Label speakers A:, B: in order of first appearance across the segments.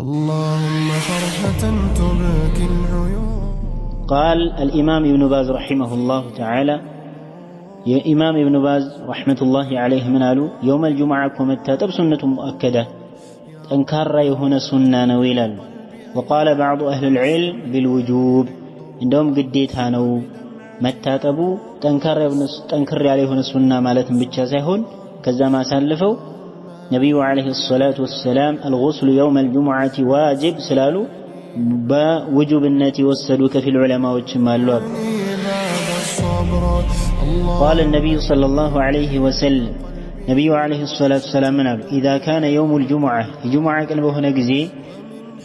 A: اللهم فرحة تبكي العيون.
B: قال الإمام ابن باز رحمه الله تعالى يا إمام ابن باز رحمة الله عليه من قالوا يوم الجمعة كمتاتب سنة مؤكدة أنكر يهون سنة نويلا. وقال بعض أهل العلم بالوجوب عندهم قديت هانو متاتبو تنكر عليهون سنة مالتهم بتشاسيهون كذا ما سلفوا نبي عليه الصلاة والسلام الغسل يوم الجمعة واجب سلالو بوجوب النتي والسلوك في العلماء والشمال. قال النبي صلى الله عليه وسلم نبي عليه الصلاة والسلام منه إذا كان يوم الجمعة الجمعة كلمه نجزي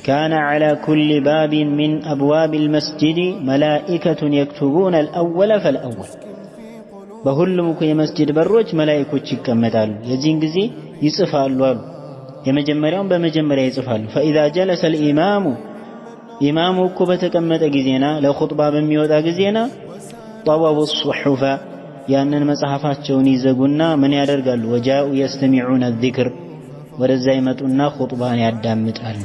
B: كان على كل باب من أبواب المسجد ملائكة يكتبون الأول فالأول بهلم كي مسجد بروج ملائكة تشكمتالو يزين جزي يصفالو يمجمرون بمجمرة يصفالو. فإذا جلس الإمام إمامه كبتكمت جزينا لو خطبة بميوت جزينا طووا الصحف يعني المصحفات شوني زغنا من يدرغال وجاءوا يستمعون الذكر ورزايمتنا خطبان يدامطال.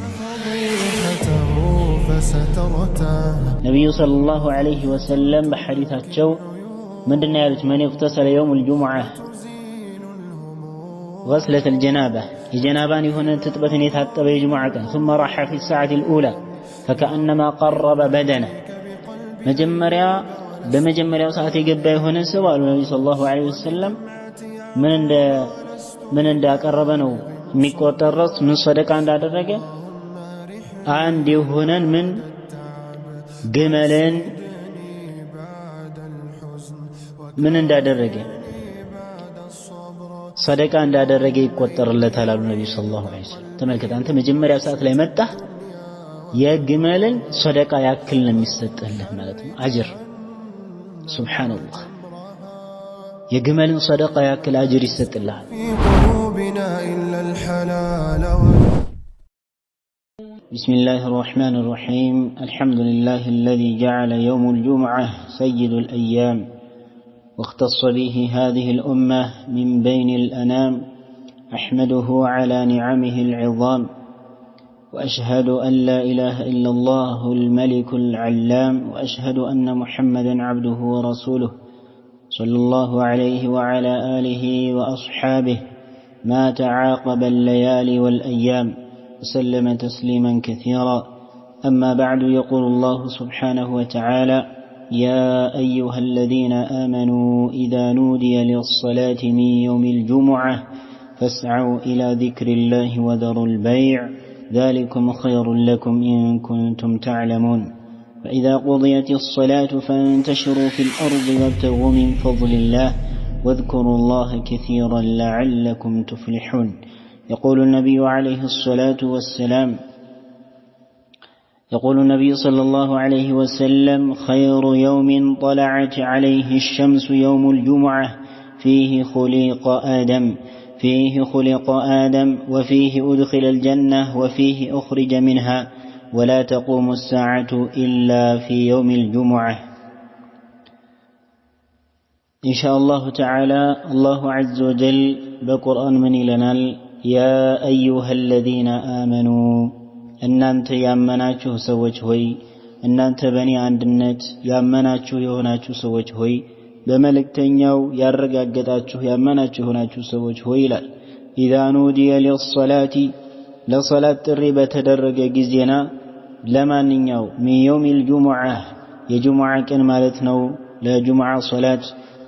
B: نبي صلى الله عليه وسلم بحديثاتቸው ምንድነው ያሉት? من اغتسل يوم الجمعة غسلة الجنابة የጀናባን የሆነ ትጥበትን የታጠበ የጁሙዓ ቀን ثم راح في الساعة الأولى فكأنما قرب بدنه በመጀመሪያው ሰዓት የገባ የሆነ ሰው አሉ ነብዩ ሰለላሁ ዐለይሂ ወሰለም ምን እንዳቀረበ ነው የሚቆጠረው፣ ምን ሰደቃ እንዳደረገ አንድ የሆነን ምን ግመልን ምን እንዳደረገ ሰደቃ እንዳደረገ ይቆጠርለታል አሉ ነብዩ ሰለላሁ ዐለይሂ ወሰለም። ተመልከት፣ አንተ መጀመሪያው ሰዓት ላይ መጣ የግመልን ሰደቃ ያክል ነው የሚሰጥልህ ማለት ነው አጅር። ሱብሃንአላህ የግመልን ሰደቃ ያክል አጅር ይሰጥልሃል። بسم الله الرحمن الرحيم. الحمد لله الذي جعل يوم الجمعة سيد الأيام واختص به هذه الأمة من بين الأنام. أحمده على نعمه العظام وأشهد أن لا إله إلا الله الملك العلام وأشهد أن محمدا عبده ورسوله صلى الله عليه وعلى آله وأصحابه ما تعاقب الليالي والأيام وسلم تسليما كثيرا. أما بعد، يقول الله سبحانه وتعالى يا أيها الذين آمنوا إذا نودي للصلاة من يوم الجمعة فاسعوا إلى ذكر الله وذروا البيع ذلكم خير لكم إن كنتم تعلمون. فإذا قضيت الصلاة فانتشروا في الأرض وابتغوا من فضل الله واذكروا الله كثيرا لعلكم تفلحون. يقول النبي عليه الصلاة والسلام يقول النبي صلى الله عليه وسلم خير يوم طلعت عليه الشمس يوم الجمعة فيه خلق آدم وفيه أدخل الجنة وفيه أخرج منها ولا تقوم الساعة إلا في يوم الجمعة. إن شاء الله تعالى الله عز وجل بقرآن من لنا يا أيها الذين آمنوا እናንተ ያመናችሁ ሰዎች ሆይ እናንተ በእኔ አንድነት ያመናችሁ የሆናችሁ ሰዎች ሆይ በመልእክተኛው ያረጋገጣችሁ ያመናችሁ የሆናችሁ ሰዎች ሆይ ይላል። ኢዛ ኑዲየ ሊሰላቲ ለሰላት ጥሪ በተደረገ ጊዜና ለማንኛው ሚን የውሚል ጁሙዓ የጁሙዓ ቀን ማለት ነው ለጁሙዓ ሰላት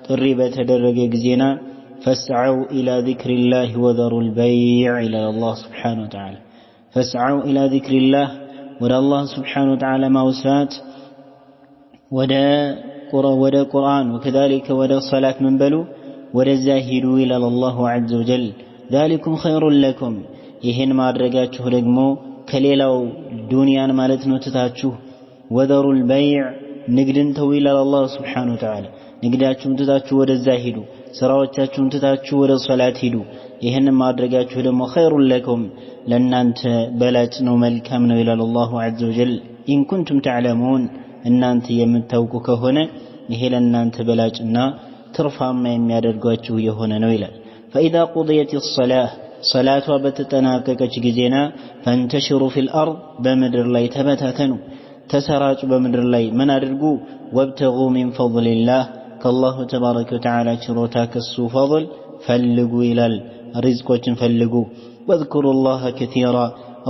B: ጥሪ በተደረገ ጊዜና ፈስዐው ኢላ ዚክሪላሂ ወዘሩል በይዕ ኢላ አላህ ሱብሓነሁ ወተዓላ فاسعوا إلى ذكر الله ولا الله سبحانه وتعالى موسات ودا قرآن وكذلك ودا صلاة من بلو ودا الزاهدوا إلى الله عز وجل ذلكم خير لكم يهن ما أدرقاتشه رقمو كليلو دنيا مالتنا تتاتشه وذروا البيع نقدن تويل إلى الله سبحانه وتعالى نقداتشم تتاتشه ودا الزاهدوا سراوتاتشم تتاتشه ودا الصلاة هدو ይሄን ማድረጋችሁ ደግሞ خير لكم ለእናንተ በላጭ ነው መልካም ነው ይላል አላሁ عز وجل إن كنتم تعلمون እናንተ የምታውቁ ከሆነ ይሄ ለእናንተ በላጭና ትርፋማ የሚያደርጋችሁ የሆነ ነው ይላል። فإذا قضيت الصلاة ሰላቷ በተጠናቀቀች ጊዜና ፈንተሽሩ ፊል አርድ በምድር ላይ ተበታተኑ ተሰራጩ በምድር ላይ ምን አድርጉ ወብተጉ ሚን ፈድሊላህ ከአላሁ ተባረከ ወተዓላ ችሮታ ከሱ ፈضል ፈልጉ ይላል ሪዝቆችን ፈልጉ ወዝኩሩላህ ከቲራ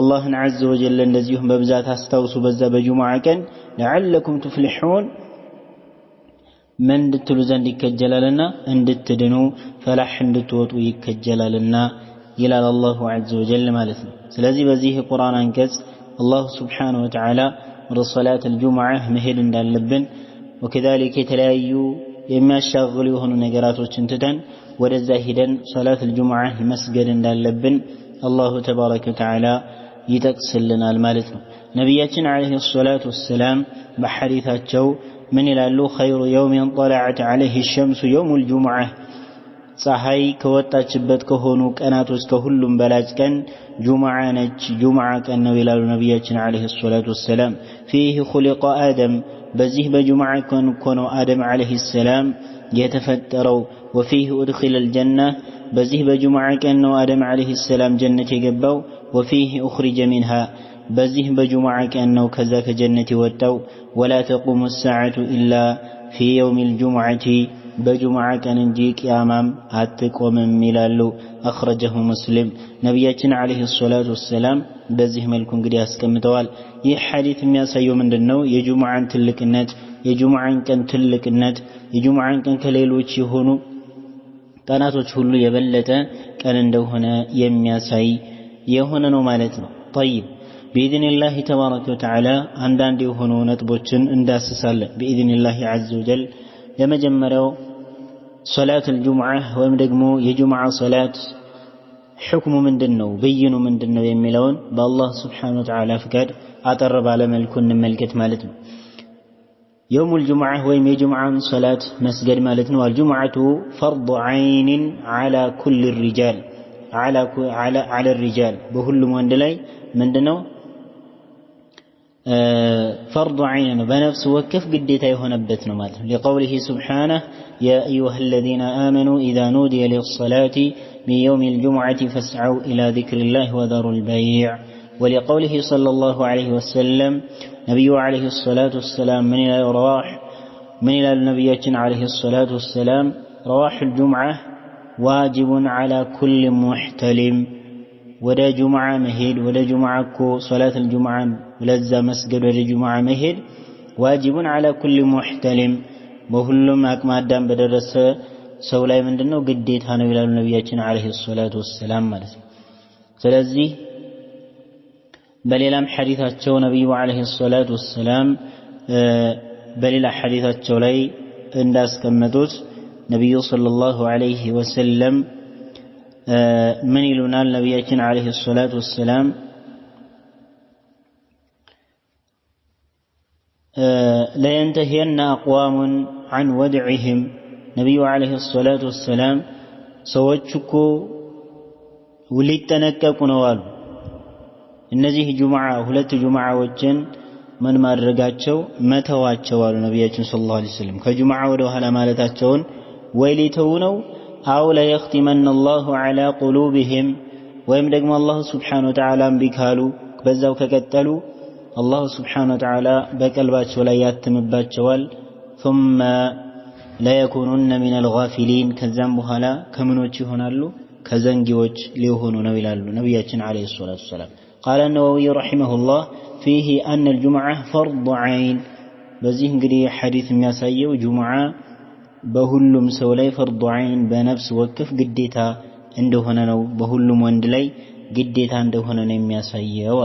B: አላህን ዐዘ ወጀል እንደዚሁም በብዛት አስታውሱ በዛ በጁሙዓ ቀን ለዓለኩም ትፍሊሑን ምን እንድትሉ ዘንድ ይከጀላልና እንድትድኑ ፈላህ እንድትወጡ ይከጀላልና ይላል አላሁ ዐዘ ወጀል ማለት ነው። ስለዚህ በዚህ የቁርአን አንቀጽ አላሁ ሱብሓነሁ ወተዓላ ወደ ሶላት አልጁሙዓ መሄድ እንዳለብን ወከዛሊክ የተለያዩ የሚያሻግሉ የሆኑ ነገራቶችን ትተን ወደዛ ሄደን ሶላት አልጁሙዓ መስገድ እንዳለብን አላሁ ተባረከ ወተዓላ ይጠቅስልናል ማለት ነው። ነቢያችን ዓለይሂ ሰላቱ ወሰላም በሐዲታቸው ምን ይላሉ ኸይሩ የውሚን ጠለዐት ዓለይሂ ሸምሱ የውሙል ጁሙዓ ፀሐይ ከወጣችበት ከሆኑ ቀናቶች ከሁሉም በላጭ ቀን ጁሙዓ ነች ጁሙዓ ቀን ነው ይላሉ ነቢያችን ዓለይሂ ሰላቱ ወሰላም ፊህ ኹሊቀ አደም በዚህ በጁሙዓ ቀን እኮ ነው አደም ዓለይሂ ሰላም የተፈጠረው ወፊህ ኡድኺለል ጀና በዚህ በጁሙዓ ቀን ነው አደም ዓለይሂ ሰላም ጀነት የገባው ወፊህ ኡኽሪጀ ሚንሃ በዚህ በጁሙዓ ቀን ነው ከዛ ከጀነት የወጣው ወላ ተቁሙ ሰዓቱ ኢላ ፊ የውሚል ጁሙዓቲ በጁሙዓ ቀን እንጂ ቂያማም አትቆምም ይላሉ አኽረጀሁ ሙስሊም ነቢያችን ዓለይሂ ሰላቱ ወሰላም በዚህ መልኩ እንግዲህ ያስቀምጠዋል። ይህ ሐዲስ የሚያሳየው ምንድነው የጁሙዓን ትልቅነት የጁሙዓን ቀን ትልቅነት የጁሙዓን ቀን ከሌሎች የሆኑ ቀናቶች ሁሉ የበለጠ ቀን እንደሆነ የሚያሳይ የሆነ ነው ማለት ነው። طيب بإذن الله تبارك وتعالى አንዳንድ የሆኑ ነጥቦችን እንዳስሳለን بإذن الله عز وجل ለመጀመሪያው ሶላት አልጁሙዓ ወይም ደግሞ የጁሙዓ ሶላት ሕክሙ ምንድነው በይኑ ምንድነው የሚለውን በአላህ Subhanahu Wa Ta'ala ፍቃድ አጠር ባለ መልኩ እንመልከት ማለት ነው። يوم الجمعة ويم يجمع صلاة مسجد مالتنا والجمعة فرض عين على كل الرجال على الرجال بكل مندلي من دنو فرض عين بنفس وكف قديتا يهنبتنا مالتنا لقوله سبحانه يا أيها الذين آمنوا إذا نودي للصلاة من يوم الجمعة فاسعوا إلى ذكر الله وذروا البيع ولقوله صلى الله عليه وسلم نبي عليه الصلاة والسلام من إلى النبي عليه الصلاة والسلام رواح الجمعة واجب على كل محتلم ودا جمعة مهيد ودا جمعة كو صلاة الجمعة ولزا مسجد ودا جمعة مهيد واجب على كل محتلم بهلم أكما الدام بدرس سولاي من دنو قديت هانو إلى النبي عليه الصلاة والسلام سلزي بل لم حديثاتቸው ነብዩ አለይሂ ሰላቱ ወሰላም በሌላ ሐዲታቸው ላይ እንዳስቀመጡት ነብዩ ሰለላሁ ዐለይሂ ወሰለም ምን ይሉናል ነብያችን አለይሂ ሰላቱ ወሰላም لا ينتهين أقوام عن ودعهم ነብዩ አለይሂ ሰላቱ ወሰላም ሰዎች እኮ ሊጠነቀቁ ነው አሉ እነዚህ ጁሙዓ ሁለት ጁሙዓዎችን ምን ማድረጋቸው መተዋቸው አሉ ነብያችን ሰለላሁ ዐለይሂ ወሰለም ከጁሙዓ ወደ ኋላ ማለታቸውን ወይ ሊተው ነው አው لا يختمن الله على قلوبهم ወይም ደግሞ አላህ Subhanahu Wa Ta'ala ቢካሉ በዛው ከቀጠሉ አላህ Subhanahu Wa Ta'ala በቀልባቸው ላይ ያትምባቸዋል ثم لا يكونون من الغافلين ከዛም በኋላ ከምኖች ይሆናሉ ከዘንጊዎች ሊሆኑ ነው ይላሉ ነብያችን አለይሂ ሰላቱ ወሰላም قال النووي رحمه الله فيه أن الجمعة فرض عين بزيه انقري حديث مياسايو جمعة بهلم سولي فرض عين بنفس وكف قديتا عنده هنا نو بهلم واندلي قديتا عنده هنا مياسايو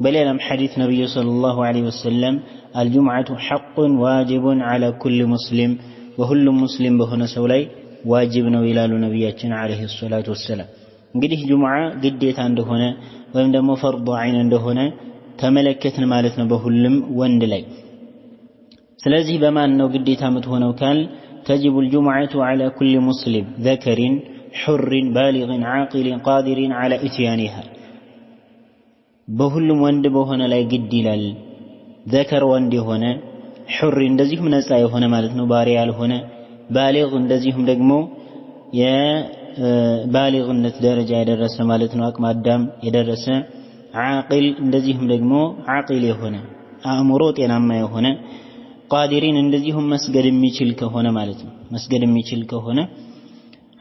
B: بل لم حديث نبي صلى الله عليه وسلم الجمعة حق واجب على كل مسلم وهلم مسلم بهنا سولي واجب نويلال نبياتنا عليه الصلاة والسلام እንግዲህ ጁሙዓ ግዴታ እንደሆነ ወይም ደግሞ ፈርዱ ዐይን እንደሆነ ተመለከትን ማለት ነው በሁሉም ወንድ ላይ ስለዚህ በማን ነው ግዴታ የምትሆነው ካል تجب الجمعة على كل مسلم ذكر حر بالغ عاقل قادر على اتيانها በሁሉም ወንድ በሆነ ላይ ግድ ይላል ذكر ወንድ የሆነ حر እንደዚህም ነፃ የሆነ ማለት ነው ባሪያ ያልሆነ ባሊግ እንደዚህም ደግሞ ባሊግነት ደረጃ የደረሰ ማለት ነው አቅመ አዳም የደረሰ ዓቂል እንደዚህም ደግሞ ዓቂል የሆነ አእምሮ ጤናማ የሆነ ቃዲሪን እንደዚሁም መስገድ የሚችል ከሆነ ማለት ነው መስገድ የሚችል ከሆነ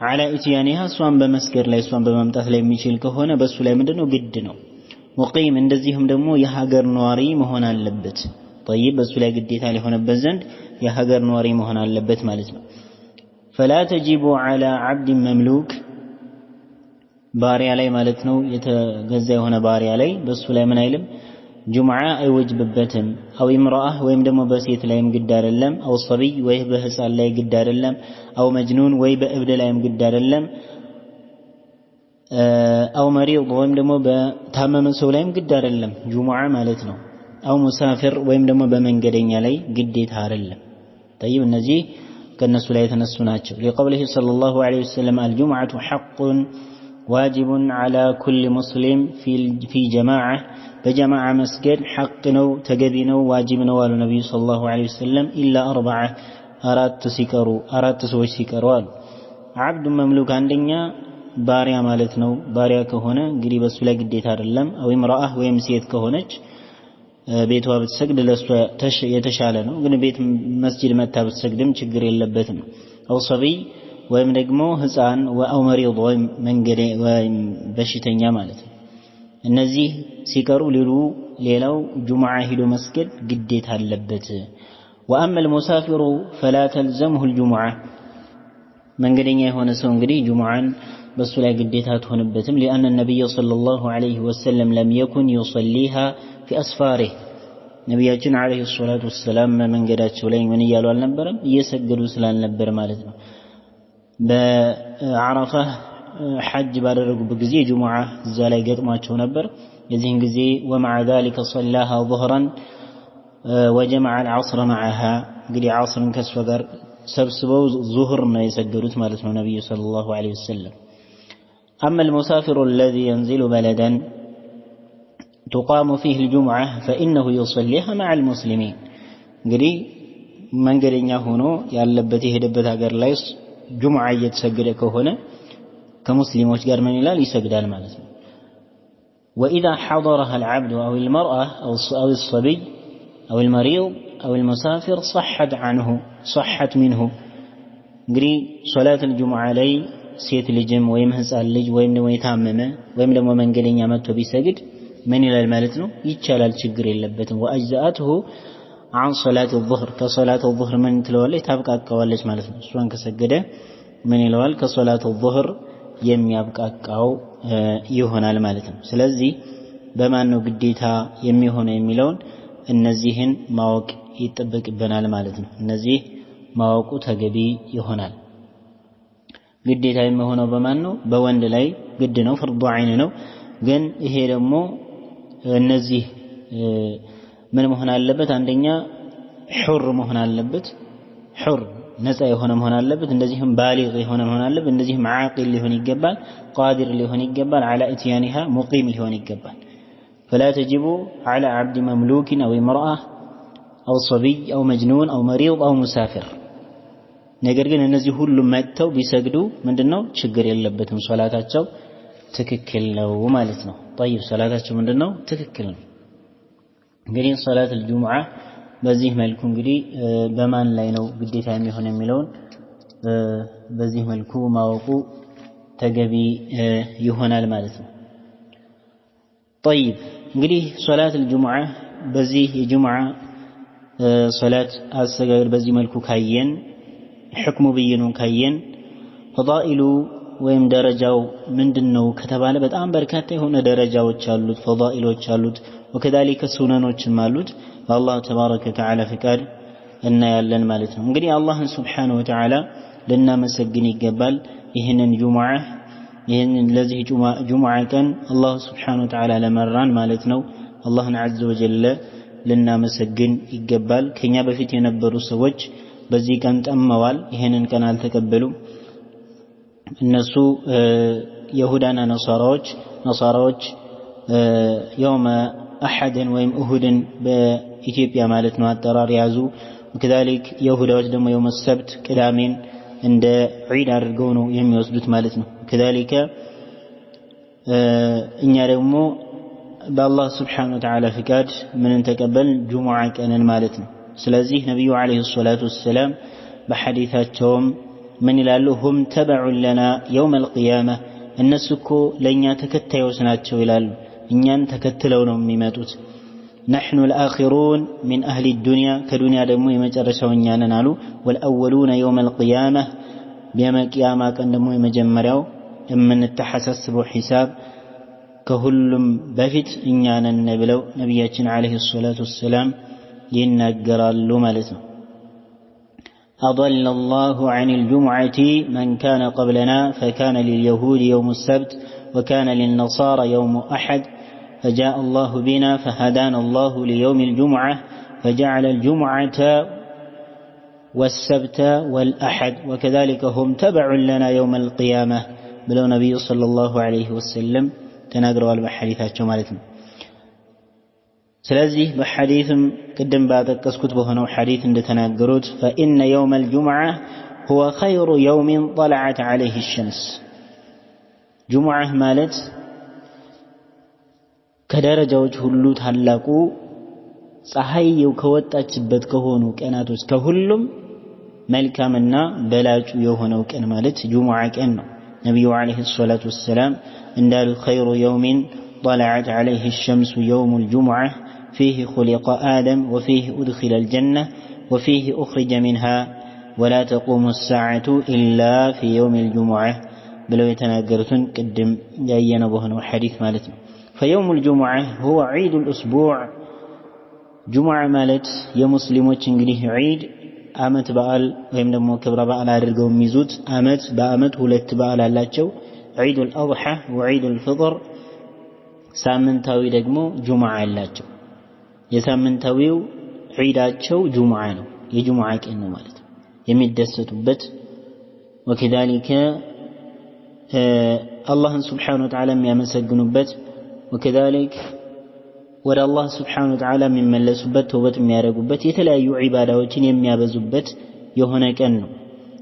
B: على اتيانها እሷን በመስገድ ላይ እሷን በመምጣት ላይ የሚችል ከሆነ በሱ ላይ ምንድነው ግድ ነው ሙቂም እንደዚህም ደግሞ የሀገር ነዋሪ መሆን አለበት طيب በሱ ላይ ግዴታ ሊሆንበት ዘንድ የሀገር ነዋሪ መሆን አለበት ማለት ነው فلا تجب على عبد مملوك ባሪያ ላይ ማለት ነው የተገዛ የሆነ ባሪያ ላይ በሱ ላይ ምን አይልም ጁምዓ አይወጅብበትም አው ኢምራአህ ወይም ደግሞ በሴት ላይም ግድ አይደለም አው ሰቢይ ወይ በህፃን ላይ ግድ አይደለም አው መጅኑን ወይ በእብድ ላይም ግድ አይደለም አው መሪድ ወይም ደግሞ በታመመ ሰው ላይም ግድ አይደለም ጁምዓ ማለት ነው አው ሙሳፊር ወይም ደግሞ በመንገደኛ ላይ ግዴታ አይደለም طيب እነዚህ ከነሱ ላይ የተነሱ ናቸው لقوله صلى الله عليه وسلم الجمعة حق واجب على كل مسلم في جماعة بجماعة مسجد حق نو تجبي نو واجب نو قال النبي صلى الله عليه وسلم إلا أربعة أراد سوي سكروا عبد مملوك عندنا باريا مالت نو باريا كهونا قريب السلاك الديت هرلم أو امرأة ويمسيت كهونج بيتها بتسجد لسه يتشعل نو قلنا بيت مسجد متى بتسجدم شجر اللبتم أو صبي ወይም ደግሞ ህፃን ወአው መሪድ ወይም መንገደ ወይም በሽተኛ ማለት ነው እነዚህ ሲቀሩ ሌላው ጁምዓ ሄዶ መስገድ ግዴታ አለበት وأما المسافر فلا تلزمه الجمعة መንገደኛ የሆነ ሰው እንግዲህ ጁምዓን በሱ ላይ ግዴታ አትሆንበትም لأن النبي صلى الله عليه وسلم لم يكن يصليها في أسفاره ነብያችን አለይሂ ሰላቱ ወሰለም መንገዳቸው ላይ ምን ይያሉ አልነበረም እየሰገዱ ስላልነበር ማለት ነው በአረፋ ሐጅ ባደረጉበት ጊዜ ጁምዓ እዛ ላይ ገጥሟቸው ነበር የዚህን ጊዜ ومع ذلك صلاها ظهرا وجمع العصر معها እንግዲህ ዓስርን ከሷ ጋር ሰብስበው ዙህር ነው የሰገዱት ማለት ነው ነብዩ ሰለላሁ ዐለይሂ ወሰለም اما المسافر الذي ينزل بلدا تقام فيه الجمعة فإنه يصليها مع المسلمين እንግዲህ መንገደኛ ሆኖ ያለበት የሄደበት ሀገር ላይ ጁምዓ እየተሰገደ ከሆነ ከሙስሊሞች ጋር ምን ይላል ይሰግዳል ማለት ነው واذا حضرها العبد او المراه او الصبي او المريض او المسافر صحت منه እንግዲህ ሶላት الجمعة ላይ ሴት ልጅም ወይም ህፃን ልጅ ወይም ደግሞ የታመመ ወይም ደግሞ መንገደኛ መጥቶ ቢሰግድ ምን ይላል ማለት ነው ይቻላል ችግር የለበትም واجزاته عن صلاة الظهر كصلاة الظهر من تلوالي تابقاقوالش ማለት ነው እሷን ከሰገደ ምን ይለዋል ከሶላቱ الظهر የሚያብቃቃው ይሆናል ማለት ነው ስለዚህ በማን ነው ግዴታ የሚሆነው የሚለውን እነዚህን ማወቅ ይጠበቅብናል ማለት ነው እነዚህ ማወቁ ተገቢ ይሆናል ግዴታ የሚሆነው በማን ነው በወንድ ላይ ግድ ነው ፍርዱ ዐይን ነው ግን ይሄ ደግሞ እነዚህ ምን መሆን አለበት አንደኛ ሑር መሆን አለበት ሑር ነፃ የሆነ መሆን አለበት እንደዚህም ባሊግ የሆነ መሆን አለበት እንደዚህም ዓቂል ሊሆን ይገባል ቃዲር ሊሆን ይገባል على اتيانها مقيم ሊሆን ይገባል فلا تجب على عبد مملوك او امراه او صبي او مجنون او مريض او مسافر ነገር ግን እነዚህ ሁሉ መጥተው ቢሰግዱ ምንድነው ችግር የለበትም ሶላታቸው ትክክል ነው ማለት ነው طيب ሶላታቸው ምንድነው ትክክል ነው እንግዲህ ሶላት الجمعة በዚህ መልኩ እንግዲህ በማን ላይ ነው ግዴታ የሚሆን የሚለውን በዚህ መልኩ ማወቁ ተገቢ ይሆናል ማለት ነው طيب እንግዲህ ሶላት الجمعة በዚህ የጁምዓ ሶላት አሰጋገድ በዚህ መልኩ ካየን ሕክሙ ብይኑን ካየን ፈዳኢሉ ወይም ደረጃው ምንድነው ከተባለ በጣም በርካታ የሆነ ደረጃዎች አሉት ፈዳኢሎች አሉት وكذلك ሱነኖችም አሉት በአላህ ተባረከ ወተዓላ ፍቃድ እናያለን ማለት ነው እንግዲህ አላህን ሱብሓነሁ ወተዓላ ልናመሰግን ይገባል ይህንን ጁምዓ ይህንን ለዚህ ጁምዓ ቀን አላህ ሱብሓነሁ ወተዓላ ለመራን ማለት ነው አላህን ዐዘ ወጀለ ልናመሰግን ይገባል ከኛ በፊት የነበሩ ሰዎች በዚህ ቀን ጠመዋል ይህንን ቀን አልተቀበሉም እነሱ ይሁዳና ነሳራዎች يوم أحد ويم أهد بإثيوبيا مالتنا الطرار يازو وكذلك يهودا وجدهم يوم السبت كلامين عند عيد أرجونو يوم يسبت مالتنا وكذلك እኛ ደግሞ በአላህ Subhanahu Wa Ta'ala ፍቃድ ምን ተቀበል ጁሙዓ ቀንን ማለት ነው ስለዚህ ነብዩ አለይሂ ሰላቱ ወሰለም በሐዲታቸውም ምን ይላሉ هم تبع لنا يوم القيامة እነሱ እኮ ለኛ ተከታዮች ናቸው ይላሉ እኛን ተከትለው ነው የሚመጡት نحن الآخرون من أهل الدنيا كدنيا ደግሞ የመጨረሻው እኛ ነን አሉ والأولون يوم القيامة በመቂያማ ቀን ደግሞ የመጀመሪያው የምንተሐሰስበው ሒሳብ ከሁሉም በፊት እኛ ነን ብለው ነብያችን አለይሂ ሰላቱ ወሰለም ይናገራሉ ማለት ነው أضل الله عن الجمعة من كان قبلنا فكان لليهود يوم السبت وكان للنصارى يوم أحد فجاء الله بنا فهدانا الله ليوم الجمعة فجعل الجمعة والسبت والأحد وكذلك هم تبع لنا يوم القيامة بلو نبي صلى الله عليه وسلم تناقروا بحديثاتهم مالتهم ስለዚህ በሐዲስም ቅድም ባጠቀስኩት በሆነው ሐዲስ እንደተናገሩት فإن يوم الجمعة هو خير يوم طلعت عليه الشمس ጁሙዓ ማለት ከደረጃዎች ሁሉ ታላቁ ፀሐይ ከወጣችበት ከሆኑ ቀናቶች ከሁሉም መልካምና በላጩ የሆነው ቀን ማለት ጁሙዓ ቀን ነው ነብዩ አለይሂ ሰላቱ ወሰለም እንዳሉ خير يوم طلعت عليه الشمس يوم الجمعة فيه خلق آدم وفيه أدخل الجنة وفيه أخرج منها ولا تقوم الساعة إلا في يوم الجمعة بلو يتناقرتن قدم جاينا بهنا حديث مالتنا فيوم الجمعة هو عيد الأسبوع جمعة مالت يا مسلموች እንግዲህ عيد አመት በዓል ወይም ደግሞ ክብረ በዓል አድርገው የሚይዙት አመት በአመት ሁለት በዓል አላቸው عيد الأضحى وعيد الفطر ሳምንታዊ ደግሞ ጁሙዓ አላቸው የሳምንታዊው ዒዳቸው ጁሙዓ ነው የጁሙዓ ቀን ነው ማለት ነው የሚደሰቱበት وكذلك الله سبحانه وتعالى የሚያመሰግኑበት وكذلك ወደ አላህ Subhanahu Wa Ta'ala የሚመለሱበት ተውበት የሚያደርጉበት የተለያዩ ዒባዳዎችን የሚያበዙበት የሆነ ቀን ነው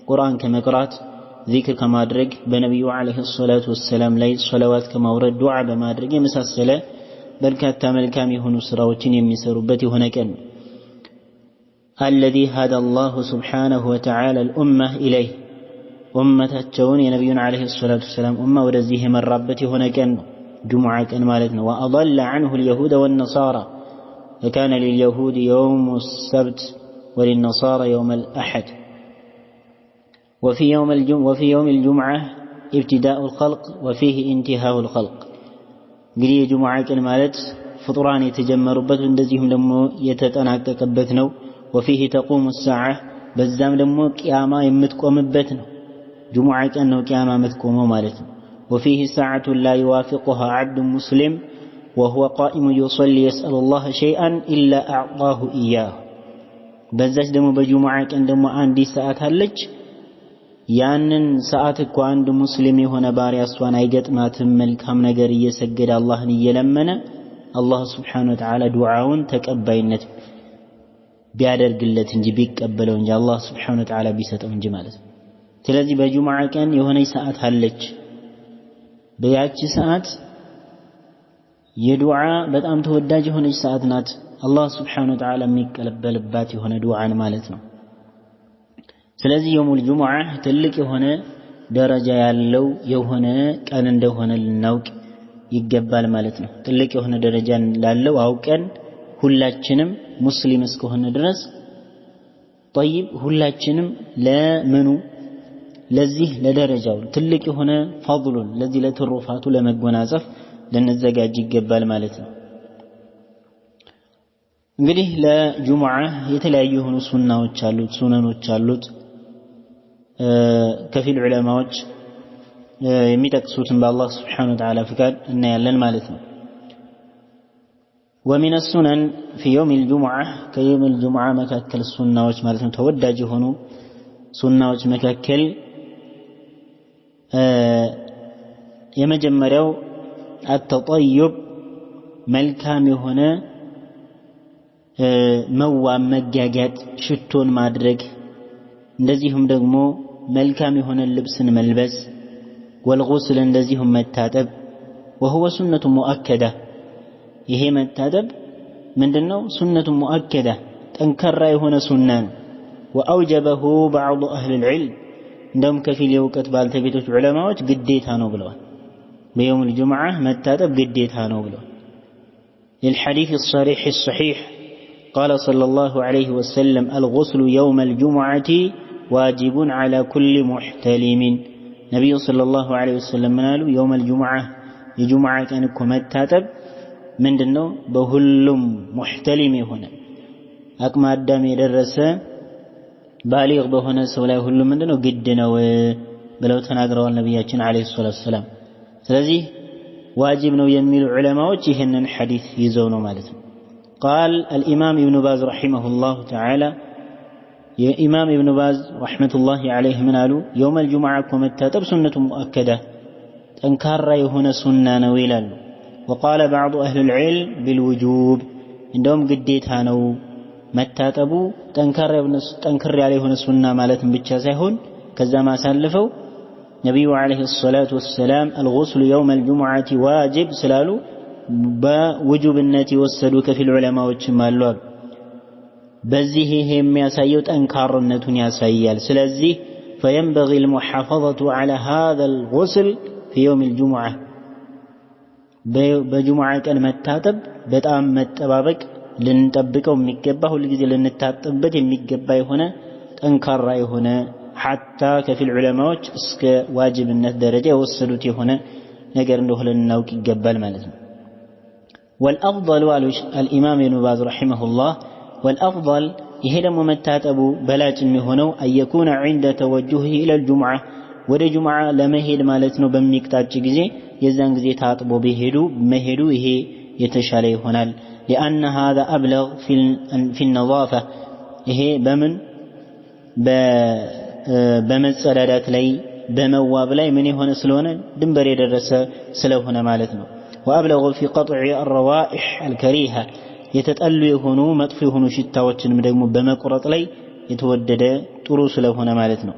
B: ቁርአን ከመቅራት ዚክር ከማድረግ በነብዩ አለይሂ ሰላቱ ወሰለም ላይ ሶላዋት ከማውረድ ዱዓ በማድረግ የመሳሰለ በርካታ መልካም የሆኑ ስራዎችን የሚሰሩበት የሆነ ቀን ነው الذي هدى الله سبحانه وتعالى الأمة إليه أمتaቸውን የነብዩን አለይሂ ሰላቱ ወሰለም ኡማ ወደዚህ የመራበት የሆነ ቀን ነው ጁሙዓ ቀን ማለት ነው وأضل عنه اليهود والنصارى فكان لليهود يوم السبت وللنصارى يوم الأحد وفي يوم الجمعة ابتداء الخلق وفيه انتهاء الخلق እንግዲህ የጁሙዓ ቀን ማለት ፍጡራን የተጀመሩበት እንደዚሁም ደግሞ የተጠናቀቀበት ነው وفيه تقوم الساعة በዛም ደግሞ ቂያማ የምትቆምበት ነው ጁሙዓ ቀን ነው ቂያማ የምትቆመው ማለት ነው وفيه ساعة لا يوافقها عبد مسلم وهو قائم يصلي يسأل الله شيئا إلا أعطاه إياه በዛች ደግሞ በጁሙዓ ቀን ደግሞ አንዲት ሰዓት አለች ያንን ሰዓት እኮ አንድ ሙስሊም የሆነ ባሪያ እሷን አይገጥማትም መልካም ነገር እየሰገደ አላህን እየለመነ አላህ Subhanahu Wa Ta'ala ዱዓውን ተቀባይነት ቢያደርግለት እንጂ ቢቀበለው እንጂ አላህ Subhanahu Wa Ta'ala ቢሰጠው እንጂ ማለት ነው ስለዚህ በጁሙዓ ቀን የሆነች ሰዓት አለች በያቺ ሰዓት የዱዓ በጣም ተወዳጅ የሆነች ሰዓት ናት አላህ Subhanahu Wa Ta'ala የሚቀበልባት የሆነ ዱዓን ማለት ነው ስለዚህ የውሙል ጁሙዓ ትልቅ የሆነ ደረጃ ያለው የሆነ ቀን እንደሆነ ልናውቅ ይገባል ማለት ነው ትልቅ የሆነ ደረጃ ላለው አውቀን ሁላችንም ሙስሊም እስከሆነ ድረስ طيب ሁላችንም ለምኑ ለዚህ ለደረጃው ትልቅ የሆነ ፈضሉን ለዚህ ለትሩፋቱ ለመጎናጸፍ ልንዘጋጅ ይገባል ማለት ነው እንግዲህ ለጁሙዓ የተለያዩ የሆኑ ሱናዎች አሉት ሱነኖች አሉት ከፊል ዑለማዎች የሚጠቅሱትን በአላህ Subhanahu Wa Ta'ala ፍቃድ እናያለን ማለት ነው ومن السنن في يوم الجمعة كيوم الجمعة مكاكل السنة مالتنا تودع جهنو سنة مكاكل يمجمروا التطيب ملكام هنا موى مجاجات شتون مادرك እንደዚሁም ደግሞ መልካም የሆነ ልብስን መልበስ والغسل እንደዚሁም መታጠብ وهو سنة مؤكدة ይሄ መታጠብ ምንድነው ሱነቱ ሙአከዳ ጠንካራ የሆነ ሱና ነው وأوجبه بعض أهل العلم እንደውም ከፊል የውቀት ባልተቤቶች ዑለማዎች ግዴታ ነው ብለዋል በيوم الجمعة መታጠብ ግዴታ ነው ብለዋል للحديث الصريح الصحيح قال صلى الله عليه وسلم الغسل يوم الجمعة واجب على كل محتلم نبي صلى الله عليه وسلم قالوا يوم الجمعة الجمعة كانكم متاتب ምንድነው በሁሉም ሙህተሊም የሆነ አቅመ አዳም የደረሰ ባሊግ በሆነ ሰው ላይ ሁሉ ምንድነው ግድ ነው ብለው ተናግረዋል ነብያችን አለይሂ ሰላቱ ሰላም ስለዚህ ዋጅብ ነው የሚሉ ዑለማዎች ይሄንን ሐዲስ ይዘው ነው ማለት ነው قال الامام ابن باز رحمه الله تعالى يا امام ابن باز رحمه الله عليه من قالوا يوم الجمعه كمتاتب سنه مؤكده ጠንካራ የሆነ ሱና ነው ይላሉ وقال بعض أهل العلم بالوجوب عندهم قديتها نو متاتبو تنكر عليه السنة مالتهم بالجازهون كذا ما سلفوا نبي عليه الصلاة والسلام الغسل يوم الجمعة واجب سلالو بوجوب النتي والسلوك في العلماء والشمال بزيه هم يسيوت أنكار النتون يسيال سلزيه فينبغي المحافظة على هذا الغسل في يوم الجمعة በጁሙዓ ቀን መታጠብ በጣም መጠባበቅ ልንጠብቀው የሚገባ ሁሉ ጊዜ ልንታጠብበት የሚገባ የሆነ ጠንካራ የሆነ حتى ከፊል ዑለማዎች እስከ ዋጅብነት ደረጃ የወሰዱት የሆነ ነገር እንደሆነ ልናውቅ ይገባል ማለት ነው والافضل الامام ابن باز رحمه الله والافضل ይሄ ደግሞ መታጠቡ በላጭ የሚሆነው ايكون عند توجهه الى الجمعه ወደ ጁሙዓ ለመሄድ ማለት ነው በሚቅጣጭ ጊዜ የዛን ጊዜ ታጥቦ መሄዱ ይሄ የተሻለ ይሆናል لان هذا ابلغ في النظافه ይሄ በምን በመጸዳዳት ላይ በመዋብ ላይ ምን ይሆነ ስለሆነ ድንበር የደረሰ ስለሆነ ማለት ነው وابلغ في قطع الروائح الكريهه የተጠሉ የሆኑ መጥፎ የሆኑ ሽታዎችንም ደግሞ በመቁረጥ ላይ የተወደደ ጥሩ ስለሆነ ማለት ነው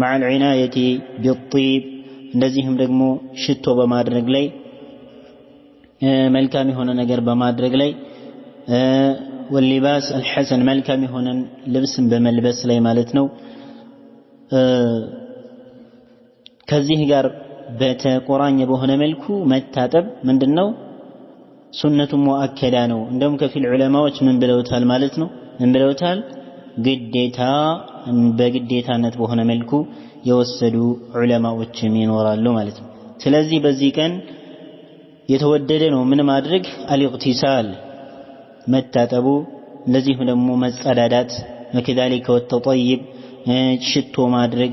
B: مع العنايه بالطيب እንደዚህም ደግሞ ሽቶ በማድረግ ላይ መልካም የሆነ ነገር በማድረግ ላይ واللباس الحسن መልካም የሆነ ልብስን በመልበስ ላይ ማለት ነው ከዚህ ጋር በተቆራኘ በሆነ መልኩ መታጠብ ምንድነው ሱነቱ ሙአከዳ ነው እንደውም ከፊል ዑለማዎች ምን ብለውታል ማለት ነው ምን ብለውታል ግዴታ በግዴታነት በሆነ መልኩ የወሰዱ ዑለማዎችም ይኖራሉ ማለት ነው ስለዚህ በዚህ ቀን የተወደደ ነው ምን ማድረግ አልኢግቲሳል መታጠቡ እንደዚህ ደግሞ መጸዳዳት وكذلك والتطيب ሽቶ ማድረግ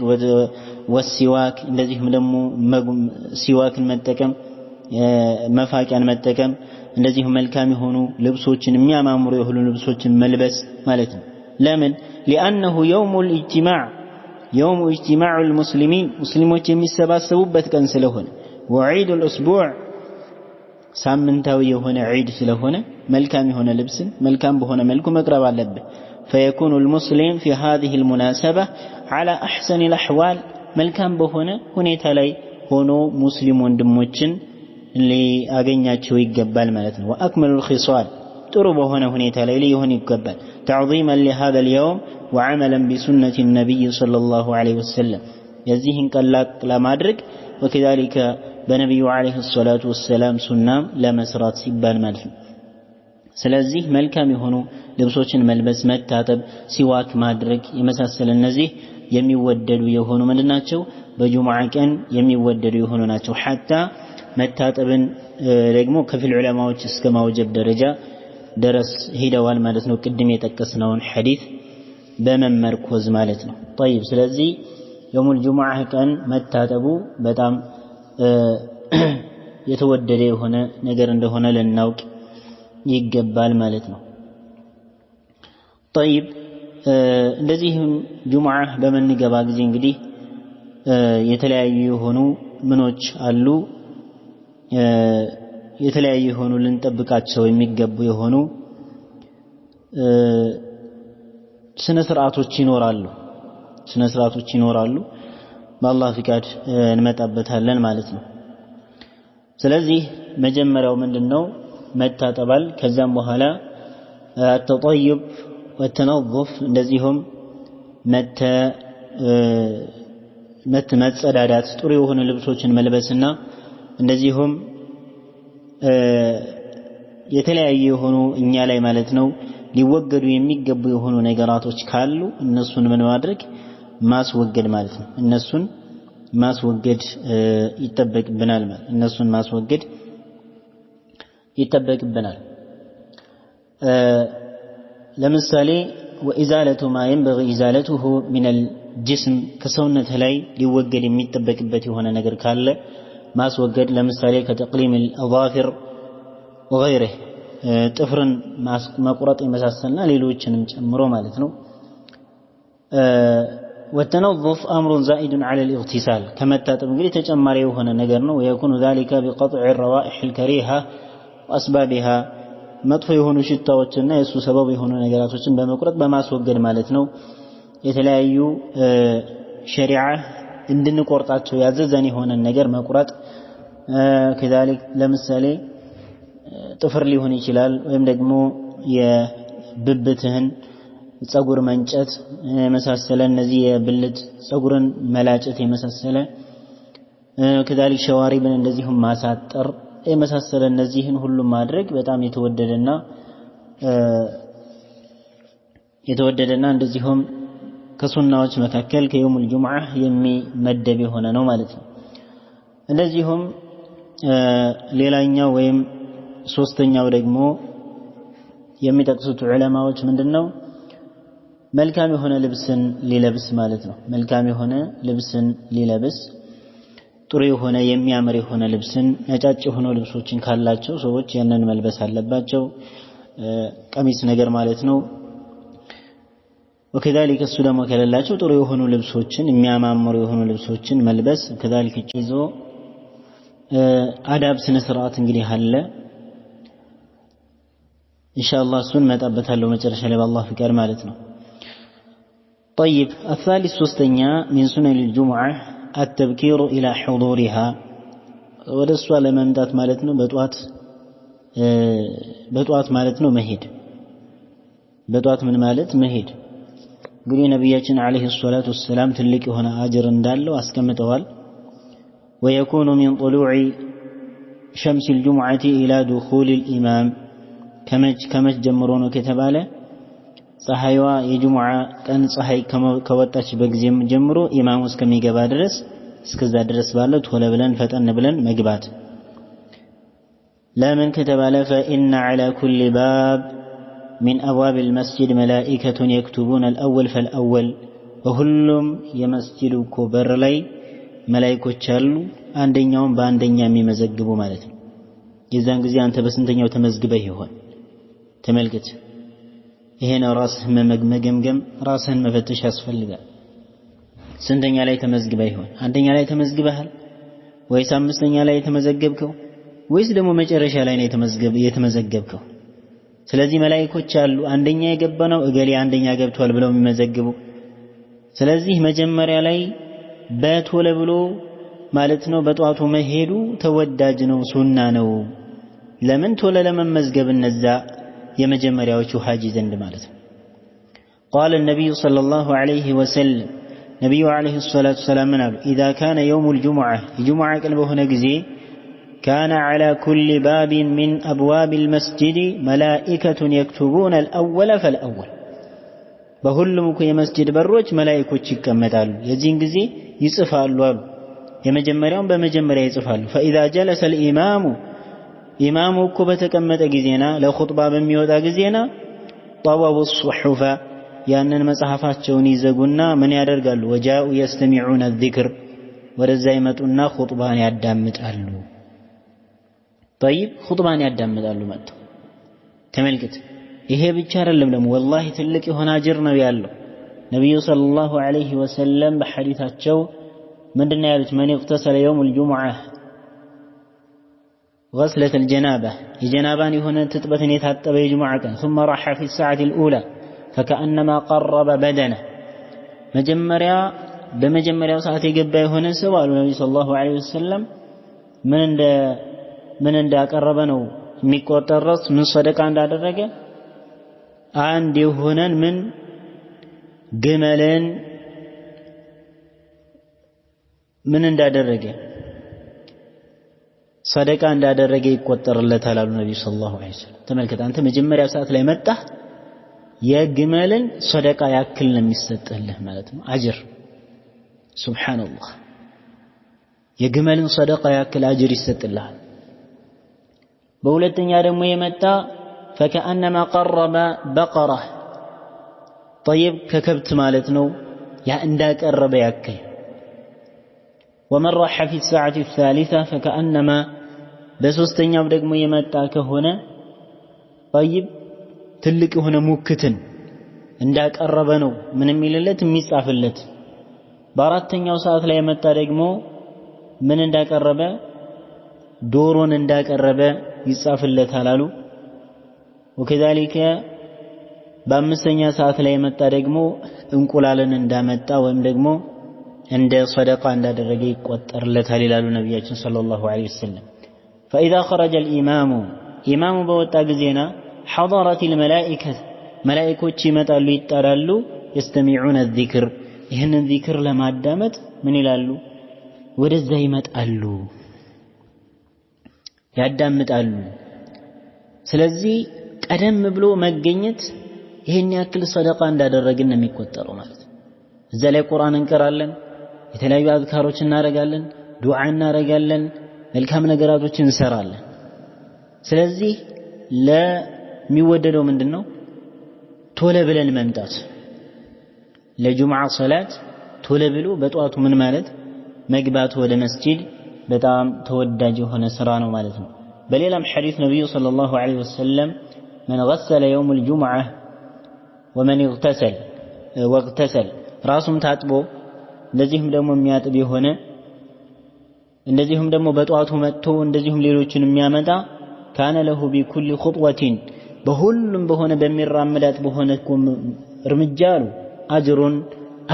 B: ወሲዋክ እንደዚህም ደግሞ ሲዋክን መጠቀም መፋቂያን መጠቀም እንደዚህ መልካም የሆኑ ልብሶችን የሚያማምሩ የሆኑ ልብሶችን መልበስ ማለት ነው ለምን لانه يوم اجتماع المسلمين مسلموች የሚሰባሰቡበት ቀን ስለሆነ وعيد الاسبوع ሳምንታዊ የሆነ ዒድ ስለሆነ መልካም የሆነ ልብስን መልካም በሆነ መልኩ መቅረብ አለበት فيكون المسلم في هذه المناسبة على أحسن الأحوال መልካም በሆነ ሁኔታ ላይ ሆኖ ሙስሊም ወንድሞችን ሊያገኛቸው ይገባል ማለት ነው واكمل الخصال ጥሩ በሆነ ሁኔታ ላይ ሊሆን ይገባል تعظيما لهذا اليوم وعملا بسنة النبي صلى الله عليه وسلم የዚህን ቀላቅ ለማድረግ وكذلك በነብዩ አለይሂ ሰላቱ ወሰለም ሱናም ለመስራት ሲባል ማለት ነው ስለዚህ መልካም የሆኑ ልብሶችን መልበስ መታጠብ ሲዋክ ማድረግ የመሳሰለ እነዚህ የሚወደዱ የሆኑ ምንድናቸው በጁሙዓ ቀን የሚወደዱ የሆኑ ናቸው حتى መታጠብን ደግሞ ከፊል ዑለማዎች እስከ ማውጀብ ደረጃ ድረስ ሄደዋል ማለት ነው ቅድም የጠቀስነውን ሐዲስ በመመርኮዝ ማለት ነው طيب ስለዚህ የሙል ጁሙዓ ቀን መታጠቡ በጣም የተወደደ የሆነ ነገር እንደሆነ ልናውቅ ይገባል ማለት ነው طيب እንደዚህም ጁሙዓ በመንገባ ጊዜ እንግዲህ የተለያዩ የሆኑ ምኖች አሉ የተለያዩ የሆኑ ልንጠብቃቸው የሚገቡ የሆኑ ስነ ስርዓቶች ይኖራሉ በአላህ ፍቃድ እንመጣበታለን ማለት ነው። ስለዚህ መጀመሪያው ምንድነው መታጠባል። ከዛም በኋላ التطيب والتنظف እንደዚሁም መጸዳዳት ጥሩ የሆኑ ልብሶችን መልበስና እንደዚሁም የተለያየ የሆኑ እኛ ላይ ማለት ነው ሊወገዱ የሚገቡ የሆኑ ነገራቶች ካሉ እነሱን ምን ማድረግ ማስወገድ ማለት ነው። እነሱን ማስወገድ ይጠበቅብናል ማለት እነሱን ማስወገድ ይጠበቅብናል። ለምሳሌ وإزالة ما ينبغي إزالته من الجسم كسونة ላይ ሊወገድ የሚጠበቅበት የሆነ ነገር ካለ ማስወገድ። ለምሳሌ كتقليم الأظافر وغيره ጥፍርን መቁረጥ የመሳሰልና ሌሎችንም ጨምሮ ማለት ነው። والتنظف أمر زائد على الاغتسال كما تتم እንግዲህ ተጨማሪ የሆነ ነገር ነው። ويكون ذلك بقطع الروائح الكريهة وأسبابها መጥፎ የሆኑ ሽታዎችና የሱ ሰበብ የሆኑ ነገራቶችን በመቁረጥ በማስወገድ ማለት ነው። የተለያዩ ሸሪዓ እንድንቆርጣቸው ያዘዘን የሆነ ነገር መቁረጥ كذلك ለምሳሌ ጥፍር ሊሆን ይችላል ወይም ደግሞ የብብትህን ጸጉር መንጨት የመሳሰለ እነዚህ የብልት ጸጉርን መላጨት የመሳሰለ كذلك ሸዋሪብን እንደዚሁም ማሳጠር የመሳሰለ እነዚህን ሁሉ ማድረግ በጣም የተወደደና እንደዚሁም ከሱናዎች መካከል ከየውሙል ጁምዓ የሚመደብ የሆነ ነው ማለት ነው። እንደዚሁም ሌላኛው ወይም ሶስተኛው ደግሞ የሚጠቅሱት ዑለማዎች ምንድነው መልካም የሆነ ልብስን ሊለብስ ማለት ነው። መልካም የሆነ ልብስን ሊለብስ ጥሩ የሆነ የሚያምር የሆነ ልብስን ነጫጭ የሆኑ ልብሶችን ካላቸው ሰዎች ያንን መልበስ አለባቸው። ቀሚስ ነገር ማለት ነው። وكذلك እሱ ደግሞ ከሌላቸው ጥሩ የሆኑ ልብሶችን የሚያማምሩ የሆኑ ልብሶችን መልበስ كذلك ይዞ አዳብ ስነ ስርዓት እንግዲህ አለ። ኢንሻአላህ እሱን መጣበታለሁ መጨረሻ ላይ በአላህ ፍቃድ ማለት ነው። طيب الثالث ሶስተኛ من سنن الجمعة التبكير إلى حضورها ወደሷ ለመምጣት ማለት ነው በጧት ማለት ነው መሄድ። በጧት ምን ማለት መሄድ እንግዲህ ነብያችን አለይሂ ሰላቱ ወሰለም ትልቅ የሆነ አጅር እንዳለው አስቀምጠዋል። ويكون من طلوع شمس الجمعة إلى دخول الإمام ከመች ጀምሮ ነው ከተባለ ፀሐይዋ የጁሙዓ ቀን ፀሐይ ከወጣች በጊዜም ጀምሮ ኢማሙ እስከሚገባ ድረስ እስከዛ ድረስ ባለው ቶሎ ብለን ፈጠን ብለን መግባት። ለምን ከተባለ فإن على كل باب من أبواب المسجد ملائكة يكتبون الأول فالأول وሁሉም የመስጂዱ በር ላይ መላእክቶች አሉ አንደኛውን በአንደኛ የሚመዘግቡ ማለት ነው። የዛን ጊዜ አንተ በስንተኛው ተመዝግበህ ይሆን ተመልከት። ይሄን ራስህን መገምገም ራስህን መፈተሽ ያስፈልጋል። ስንተኛ ላይ ተመዝግበህ ይሆን? አንደኛ ላይ ተመዝግበሃል ወይስ አምስተኛ ላይ የተመዘገብከው ወይስ ደግሞ መጨረሻ ላይ ነው የተመዘገብከው? ስለዚህ መላእክቶች አሉ አንደኛ የገባነው እገሌ አንደኛ ገብቷል ብለው የሚመዘግቡ። ስለዚህ መጀመሪያ ላይ በቶሎ ብሎ ማለት ነው በጧቱ መሄዱ ተወዳጅ ነው ሱና ነው። ለምን ቶሎ ለመመዝገብ እነዛ የመጀመሪያዎቹ ሐጂ ዘንድ ማለት ነው። قال النبي صلى الله عليه وسلم نبي عليه الصلاة والسلام إذا كان يوم الجمعة الجمعة ቀን በሆነ ጊዜ كان على كل باب من أبواب المسجد ملائكة يكتبون الأول فالأول በሁሉም የመስጂድ በሮች መላእክቶች ይቀመጣሉ የዚህን ጊዜ ይጽፋሉ አሉ። የመጀመሪያውን በመጀመሪያ ይጽፋሉ። فإذا جلس الإمام ኢማሙ እኮ በተቀመጠ ጊዜና ለኹጥባ በሚወጣ ጊዜና طووا الصحف ያንን መጽሐፋቸውን ይዘጉና ምን ያደርጋሉ? ወጃኡ يستمعون الذكر ወደዛ ይመጡና ኹጥባን ያዳምጣሉ። طيب ኹጥባን ያዳምጣሉ መጥተው ተመልከት። ይሄ ብቻ አይደለም ደግሞ ወላሂ ትልቅ የሆነ አጅር ነው ያለው። ነብዩ ሰለላሁ ዐለይሂ ወሰለም በሐዲታቸው ምንድነው ያሉት? من اغتسل يوم الجمعة غسلة الجنابة የጀናባን የሆነ ትጥበትን የታጠበ የጁሙዓ ቀን ثم راح في الساعة الأولى فكأنما قرب بدنه መጀመሪያ በመጀመሪያው ሰዓት የገባ የሆነ ሰው አሉ ነብዩ ሰለላሁ ዐለይሂ ወሰለም ምን እንዳቀረበ ነው የሚቆጠረው ምን ሰደቃ እንዳደረገ አንድ የሆነን ምን ግመልን ምን እንዳደረገ ሰደቃ እንዳደረገ ይቆጠርለታል አሉ ነብዩ ሰለላሁ ዐለይሂ ወሰለም ተመልከት አንተ መጀመሪያው ሰዓት ላይ መጣ የግመልን ሰደቃ ያክል ነው የሚሰጥልህ ማለት ነው አጅር ሱብሃንአላህ የግመልን ሰደቃ ያክል አጅር ይሰጥልሃል በሁለተኛ ደግሞ የመጣ فكأنما قرب بقرة طيب ككبت مالتنا يا عندك قرب ياكل ومن راح في الساعة الثالثة فكأنما بسوستኛው ደግሞ የመጣ ከሆነ طيب ትልቅ የሆነ ሙክትን እንዳቀረበ ነው ምን የሚልለት የሚጻፍለት በአራተኛው ሰዓት ላይ የመጣ ደግሞ ምን እንዳቀረበ ዶሮን እንዳቀረበ ይጻፍለታል አሉ وكذلك በአምስተኛ ሰዓት ላይ የመጣ ደግሞ እንቁላልን እንዳመጣ ወይም ደግሞ እንደ ሰደቃ እንዳደረገ ይቆጠርለታል ይላሉ ነብያችን ሰለላሁ ዐለይሂ ወሰለም فإذا خرج الإمام إمام በወጣ ጊዜና حضرت الملائكة መላእክቶች ይመጣሉ ይጣራሉ يستمعون الذكر ይህንን ዚክር ለማዳመጥ ምን ይላሉ ወደዛ ይመጣሉ ያዳምጣሉ ስለዚህ ቀደም ብሎ መገኘት ይሄን ያክል ሰደቃ እንዳደረግን ነው የሚቆጠረው ማለት ነው እዛ ላይ ቁርአን እንቀራለን የተለያዩ አዝካሮች እናረጋለን ዱዓ እናረጋለን መልካም ነገራቶችን እንሰራለን ስለዚህ ለሚወደደው ምንድነው ቶሎ ብለን መምጣት ለጁምዓ ሶላት ቶሎ ብሎ በጧቱ ምን ማለት መግባት ወደ መስጂድ በጣም ተወዳጅ የሆነ ስራ ነው ማለት ነው በሌላም ሐዲስ ነብዩ ሰለላሁ ዐለይሂ ወሰለም من غسل يوم الجمعة ومن واغتسل راسم ታጥቦ እንደዚህም ደግሞ የሚያጥብ የሆነ እንደዚህም ደግሞ በጧቱ መጥቶ እንደዚህም ሌሎችን የሚያመጣ كان له بكل خطوة በሁሉም በሆነ በሚራመዳት በሆነ እርምጃሉ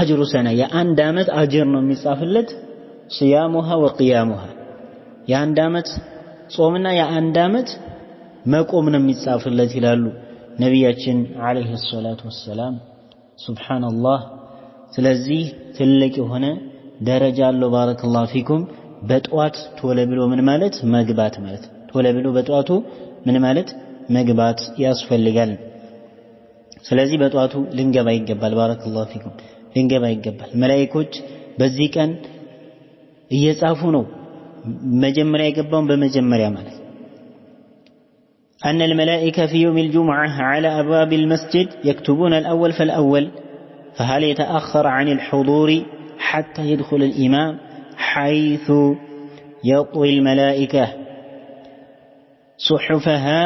B: አጅሩ ሰና የአንድ አመት አጅር ነው የሚጻፍለት صيامها وقيامها የአንድ አመት ጾምና የአንድ አመት መቆም ነው የሚጻፍለት ይላሉ ነብያችን አለይሂ ሰላቱ ወሰለም ሱብሃንአላህ ስለዚህ ትልቅ የሆነ ደረጃ አለው ባረከላሁ ፊኩም በጧት ቶሎ ብሎ ምን ማለት መግባት ማለት ቶሎ ብሎ በጧቱ ምን ማለት መግባት ያስፈልጋል ስለዚህ በጧቱ ልንገባ ይገባል ባረከላሁ ፊኩም ልንገባ ይገባል መላእክቶች በዚህ ቀን እየጻፉ ነው መጀመሪያ የገባውን በመጀመሪያ ማለት أن الملائكة في يوم الجمعة على أبواب المسجد يكتبون الأول فالأول فهل يتأخر عن الحضور حتى يدخل الإمام حيث يطوي الملائكة صحفها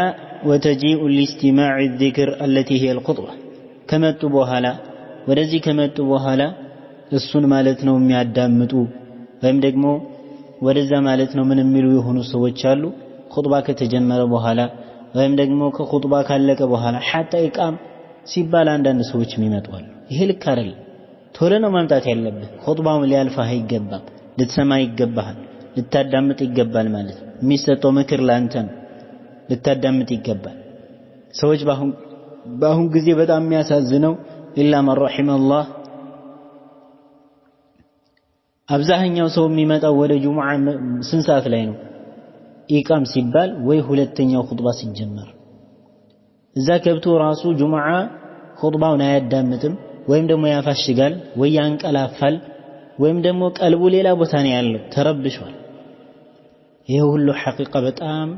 B: وتجيء لاستماع الذكر التي هي الخطبة كما تبوها لا ورزي كما تبوها لا السن مالتنا وميادامتو وهم دقمو ورزا مالتنا من الملو يهونو سوچالو خطبة كتجمر بوها لا ወይም ደግሞ ከኹጥባ ካለቀ በኋላ حتى ኢቃም ሲባል አንዳንድ ሰዎች የሚመጣሉ ይሄ ልክ አይደለም ቶሎ ነው መምጣት ያለብህ ኹጥባው ሊያልፋህ አይገባም ልትሰማ ይገባል ልታዳምጥ ይገባል ማለት የሚሰጠው ምክር ላንተ ልታዳምጥ ይገባል ሰዎች በአሁን ጊዜ በጣም የሚያሳዝነው ኢላ መን ረሂመላህ አብዛኛው ሰው የሚመጣው ወደ ጁምዓ ስንት ሰዓት ላይ ነው ኢቃም ሲባል ወይ ሁለተኛው ኹጥባ ሲጀመር እዛ ከብቶ ራሱ ጁምዓ ኹጥባውን አያዳምጥም ወይም ደግሞ ያፋሽጋል ወይ ያንቀላፋል ወይም ደግሞ ቀልቡ ሌላ ቦታ ነው ያለው ተረብሿል ይሄ ሁሉ ሐቂቃ በጣም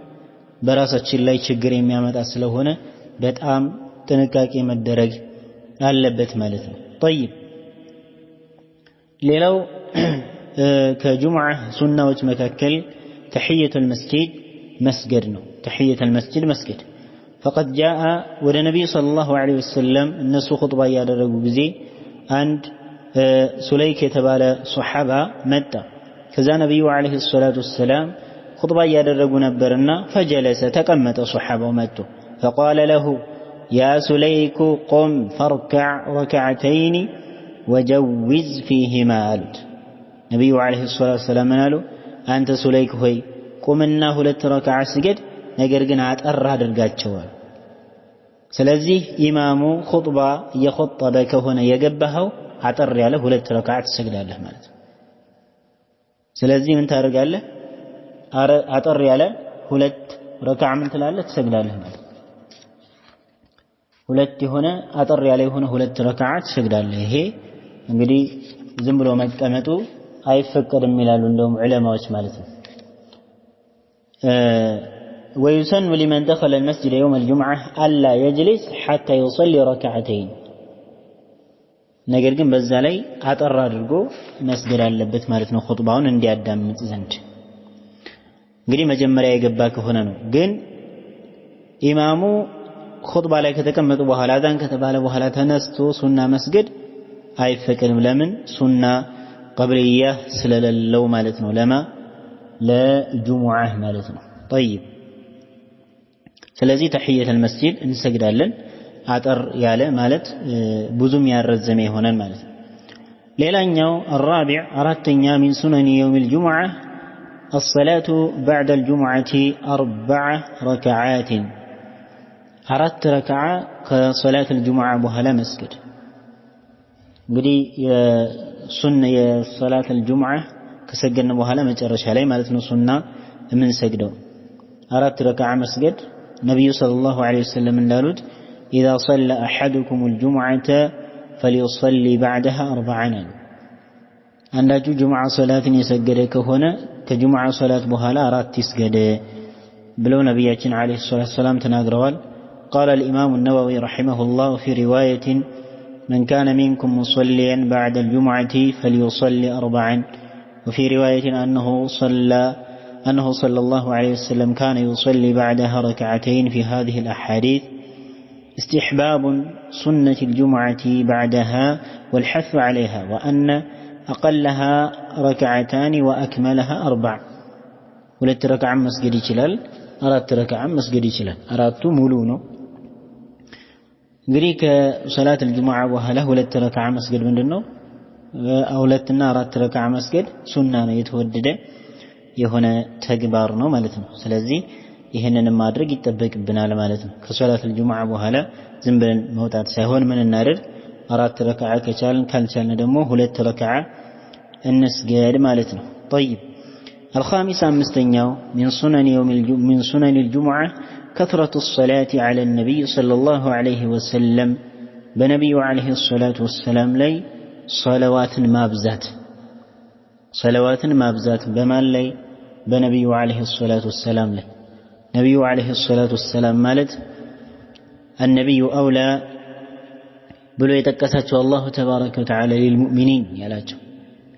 B: በራሳችን ላይ ችግር የሚያመጣ ስለሆነ በጣም ጥንቃቄ መደረግ አለበት ማለት ነው طيب ሌላው ከጁምዓ ሱናዎች መካከል تحية المسجد مسجد نو تحية المسجد مسجد فقد جاء ود النبي صلى الله عليه وسلم الناس خطبة يادرقوا بزي عند سليك يتبالى صحابة متى كذا نبي عليه الصلاة والسلام خطبة يادرقوا نبرنا فجلس تقمت صحابة ومتى فقال له يا سليك قم فاركع ركعتين وجوز فيهما አሉት ነብዩ አለይሂ ሰላቱ ወሰላም አሉ አንተ ሱለይክ ሆይ ቁምና ሁለት ረካዓ ስገድ ነገር ግን አጠር አድርጋቸዋል ስለዚህ ኢማሙ ኹጥባ የኹጥበ ከሆነ የገባኸው አጠር ያለ ሁለት ረካዓ ትሰግዳለህ ማለት ነው ስለዚህ ምን ታደርጋለህ አጠር ያለ ሁለት ረካዓ ምን ትላለህ ትሰግዳለህ ማለት ሁለት የሆነ አጠር ያለ የሆነ ሁለት ረካዓ ትሰግዳለህ ይሄ እንግዲህ ዝም ብሎ መቀመጡ አይፈቀድም ይላሉ እንደውም ዑለማዎች ማለት ነው ويسن لمن دخل المسجد يوم الجمعة ألا يجلس حتى يصلي ركعتين ነገር ግን በዛ ላይ አጠር አድርጎ መስገድ አለበት ማለት ነው ኹጥባውን እንዲያዳምጥ ዘንድ እንግዲህ መጀመሪያ የገባ ከሆነ ነው ግን ኢማሙ ኹጥባ ላይ ከተቀመጡ በኋላ አዛን ከተባለ በኋላ ተነስቶ ሱና መስገድ አይፈቀድም ለምን ሱና ቀብልያ ስለሌለው ማለት ነው ለጁሙዓ ማለት ነው طيب ስለዚህ ተህየተል መስጂድ እንሰግዳለን አጠር ያለ ማለት ብዙም ያረዘመ ይሆናል ማለት ነው ሌላኛው الرابع አራተኛ من سنن يوم الجمعة الصلاة بعد الجمعة 4 ركعات አራት ረካዓ ከሶላት الجمعة በኋላ መስገድ እንግዲህ የሱና የሶላት الجمعة ከሰገድን በኋላ መጨረሻ ላይ ማለት ነው ሱና የምንሰግደው አራት ረካዓ መስገድ ነብዩ ሰለላሁ ዐለይሂ ወሰለም እንዳሉት إذا صلى أحدكم الجمعة فليصلي بعدها 4 አንዳችሁ ጁምዓ ሶላትን የሰገደ ከሆነ ከጁምዓ ሶላት በኋላ አራት ይስገድ ብለው ነብያችን ዐለይሂ ሰላም ተናግረዋል قال الإمام النووي رحمه الله في رواية من كان منكم مصليا بعد الجمعة فليصلي 4 وفي رواية أنه صلى الله عليه وسلم كان يصلي بعدها ركعتين في هذه الأحاديث استحباب سنة الجمعة بعدها والحث عليها وأن أقلها 2 وأكملها 4 ሁለት ረካዓ መስገድ ይችላል አራት ረካዓ መስገድ ይችላል አራቱ ሙሉ ነው እንግዲህ ከሶላት الجمعة በኋላ ሁለት ረካዓ መስገድ ምንድነው ሁለትና አራት ረካዓ መስገድ ሱና ነው የተወደደ የሆነ ተግባር ነው ማለት ነው ስለዚህ ይሄንን ማድረግ ይተበቅብናል ማለት ነው ከሶላት الجمعة በኋላ ዝም ብለን መውጣት ሳይሆን ምን እናደርግ አራት ረካዓ ከቻልን ካልቻልን ደግሞ ሁለት ረካዓ እንስገድ ማለት ነው طيب الخامس አምስተኛው من سنن الجمعة كثرة الصلاة على النبي صلى الله عليه وسلم بنبي عليه الصلاة والسلام لي صلوات مابزات بمال لي بنبي عليه الصلاة والسلام لي نبي عليه الصلاة والسلام مالت النبي أولى بلو يتكساتوا الله تبارك وتعالى للمؤمنين يلاجوا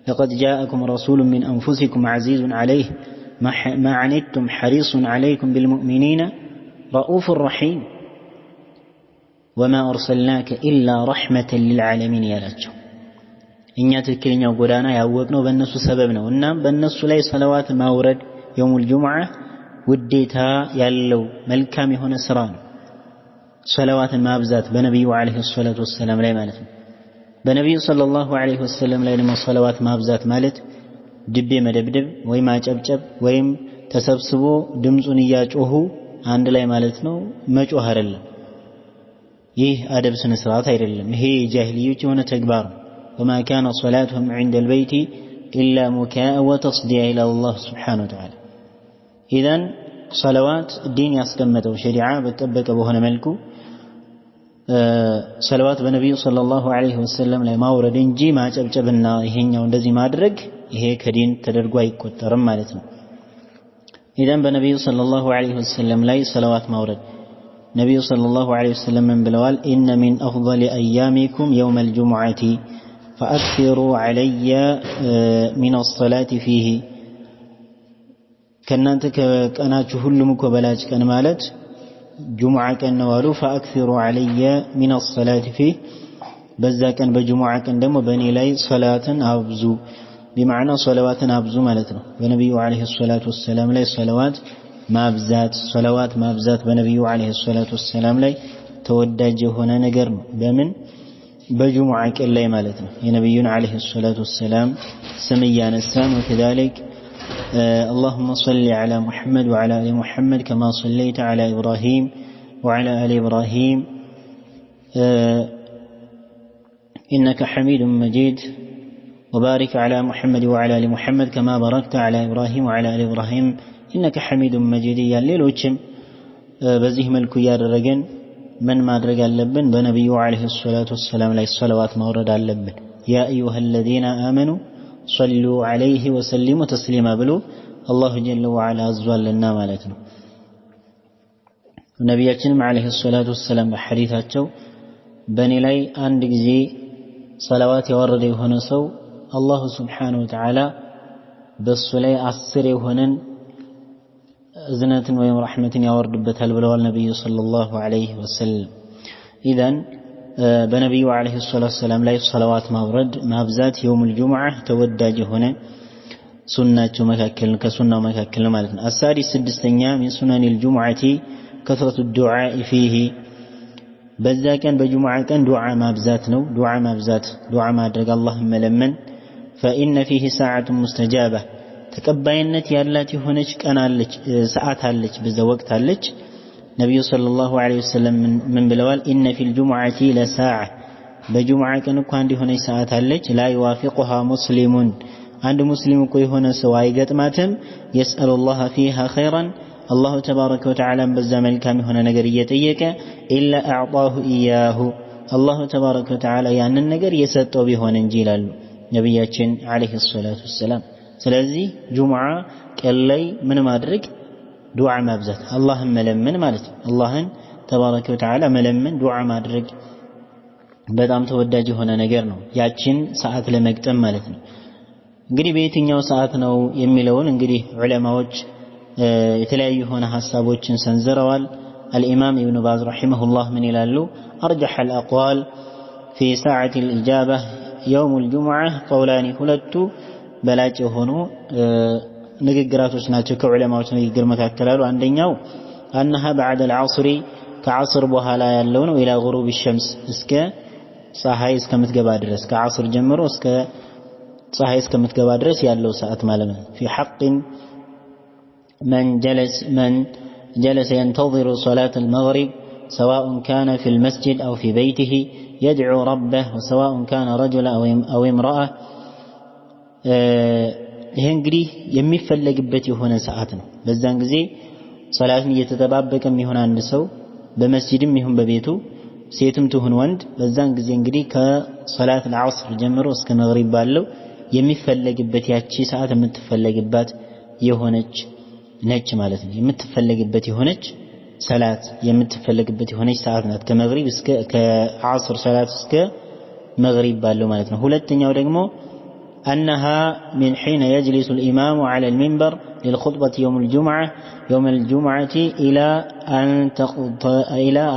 B: لقد جاءكم رسول من أنفسكم عزيز عليه ما عنتم حريص عليكم بالمؤمنين رؤوف رحيم وما أرسلناك إلا رحمة للعالمين يلاجوا እኛ ትክክለኛው ጎዳና ያወቅነው በእነሱ ሰበብ ነው እና በእነሱ ላይ ሰለዋት ማውረድ የውሙል ጁሙዓ ውዴታ ያለው መልካም የሆነ ስራ ነው ሰለዋትን ማብዛት በነብዩ አለይሂ ሰላቱ ወሰለም ላይ ማለት ነው በነብዩ ሰለላሁ ዐለይሂ ወሰለም ላይ ደግሞ ሰለዋት ማብዛት ማለት ድቤ መደብደብ ወይ ማጨብጨብ ወይም ተሰብስቦ ድምጹን እያጮሁ አንድ ላይ ማለት ነው መጮህ አይደለም ይህ አደብ ስነ ስርዓት አይደለም ይሄ ጃሂልዮች የሆነ ተግባር وما كان صلاتهم عند البيت إلا مكاء وتصديع إلى الله سبحانه وتعالى إذن صلوات الدين يسكمته شريعة بتطبق بهنا ملكو صلوات بنبي صلى الله عليه وسلم لما ورد انجي ما جبنا يهنيا وندزي ما درج ይሄ ከዲን ተደርጎ አይቆጠርም ማለት ነው إذن بنبي صلى الله عليه وسلم ላይ صلوات ማውረድ ነብዩ صلى الله عليه وسلم من ብለዋል إن من أفضل أيامكم يوم الجمعة فأكثروا علي من الصلاة فيه كنانت كأناችሁ ሁሉም እኮ በላጭ ቀን ማለት ጁሙዓ ቀን ነው አሉ فأكثروا علي من الصلاة فيه በዛ ቀን በጁሙዓ ቀን ደግሞ በእኔ ላይ ሶላትን አብዙ بمعنى صلواتنا አብዙ ማለት ነው በነብዩ አለይሂ ሰላቱ ወሰለም ላይ صلوات ማብዛት በነብዩ አለይሂ ሰላቱ ወሰለም ላይ ተወዳጅ የሆነ ነገር ነው በምን በጁሙዓ ቀን ላይ ማለት ነው የነብዩን አለይሂ ሰላቱ ወሰላም ስም ያነሳን وكذلك اللهم صل على محمد وعلى ال محمد كما صليت على ابراهيم وعلى ال ابراهيم انك حميد مجيد وبارك على محمد وعلى ال محمد كما باركت على ابراهيم وعلى ال ابراهيم انك حميد مجيد ሌሎችም በዚህ መልኩ ያደረገን من ማድረግ አለብን በነብዩ አለይሂ ሰላቱ ወሰላም ላይ ሰለዋት ማውረድ አለብን ያ አዩሃ الذين آمنوا صلوا عليه وسلموا تسليما ብሎ አላሁ ጀለ ወዐላ አዟልና ማለት ነው ነብያችንም አለይሂ ሰላቱ ወሰላም በሐዲታቸው በእኔ ላይ አንድ ጊዜ ሰለዋት ያወረደ የሆነ ሰው አላሁ ሱብሓነሁ ወተዓላ በሱ ላይ 10 የሆነን እዝነትን ወይም ረሕመትን ያወርድበታል ብለዋል ነብዩ ሰለላሁ ዐለይሂ ወሰለም ኢዘን በነብዩ ዐለይሂ ሰላቱ ወሰላም ላይ ሰለዋት ማውረድ ማብዛት የውሙል ጁሙዓ ተወዳጅ የሆነ ሱናቸው መካከል ከሱናው መካከል ማለት ነው አሳዲስ ስድስተኛ من سنن الجمعة كثرة الدعاء فيه በዛ ቀን በጁሙዓ ቀን ዱዓ ማብዛት ነው ዱዓ ማድረግ አላህን መለመን فإن فيه ساعة مستجابة ተቀባይነት ያላት የሆነች ቀን አለች ሰዓት አለች በዛ ወቅት አለች ነብዩ ሰለላሁ ዐለይሂ ወሰለም ምን ብለዋል ኢነ ፊል ጁሙዓቲ ለሳዓ በጁሙዓ ቀን እኮ አንድ የሆነች ሰዓት አለች ላ ይዋፊቁሃ ሙስሊሙን አንድ ሙስሊም እኮ የሆነ ሰው አይገጥማትም يسألullah فيها خيرا الله تبارك وتعالى በዛ መልካም የሆነ ነገር እየጠየቀ ኢላ አዕጣሁ ኢያሁ الله تبارك وتعالى ያንን ነገር የሰጠው ቢሆን እንጂ ይላሉ ነብያችን አለይሂ ሰላቱ ወሰላም ስለዚህ ጁሙዓ ቀን ላይ ምን ማድረግ ዱዓ ማብዛት አላህን መለመን ማለት ነው አላህን ተባረከ ወተዓላ መለመን ዱዓ ማድረግ በጣም ተወዳጅ የሆነ ነገር ነው ያችን ሰዓት ለመግጠም ማለት ነው እንግዲህ በየትኛው ሰዓት ነው የሚለውን እንግዲህ ዑለማዎች የተለያዩ የሆነ ሐሳቦችን ሰንዝረዋል الامام ابن باز رحمه الله من ይላሉ ارجح الاقوال في ساعه الاجابه يوم الجمعه قولان ሁለቱ በላጭ ሆኖ ንግግራቶች ናቸው ከዑለማዎች ንግግር መካከል አሉ አንደኛው انها بعد العصر ከዓስር በኋላ ያለው ነው الى غروب الشمس እስከ ፀሐይ እስከምትገባ ድረስ ከዓስር ጀምሮ እስከ ፀሐይ እስከምትገባ ድረስ ያለው ሰዓት ማለት ነው في حق من جلس ينتظر صلاة المغرب سواء كان في المسجد أو في بيته يدعو ربه وسواء كان رجل أو امرأة ይሄ እንግዲህ የሚፈለግበት የሆነ ሰዓት ነው በዛን ጊዜ ሶላትን እየተጠባበቀ የሚሆን አንድ ሰው በመስጂድም ይሁን በቤቱ ሴትም ትሁን ወንድ በዛን ጊዜ እንግዲህ ከሶላት العصر ጀምሮ እስከ መግሪብ ባለው የሚፈለግበት ያቺ ሰዓት የምትፈለግበት የሆነች ነች ማለት ነው የምትፈለግበት የሆነች ሰላት የምትፈለግበት የሆነች ሰዓት ናት ከመግሪብ እስከ ከዓስር ሰላት እስከ መግሪብ ባለው ማለት ነው ሁለተኛው ደግሞ أنها من حين يجلس الإمام على المنبر للخطبة يوم الجمعة إلى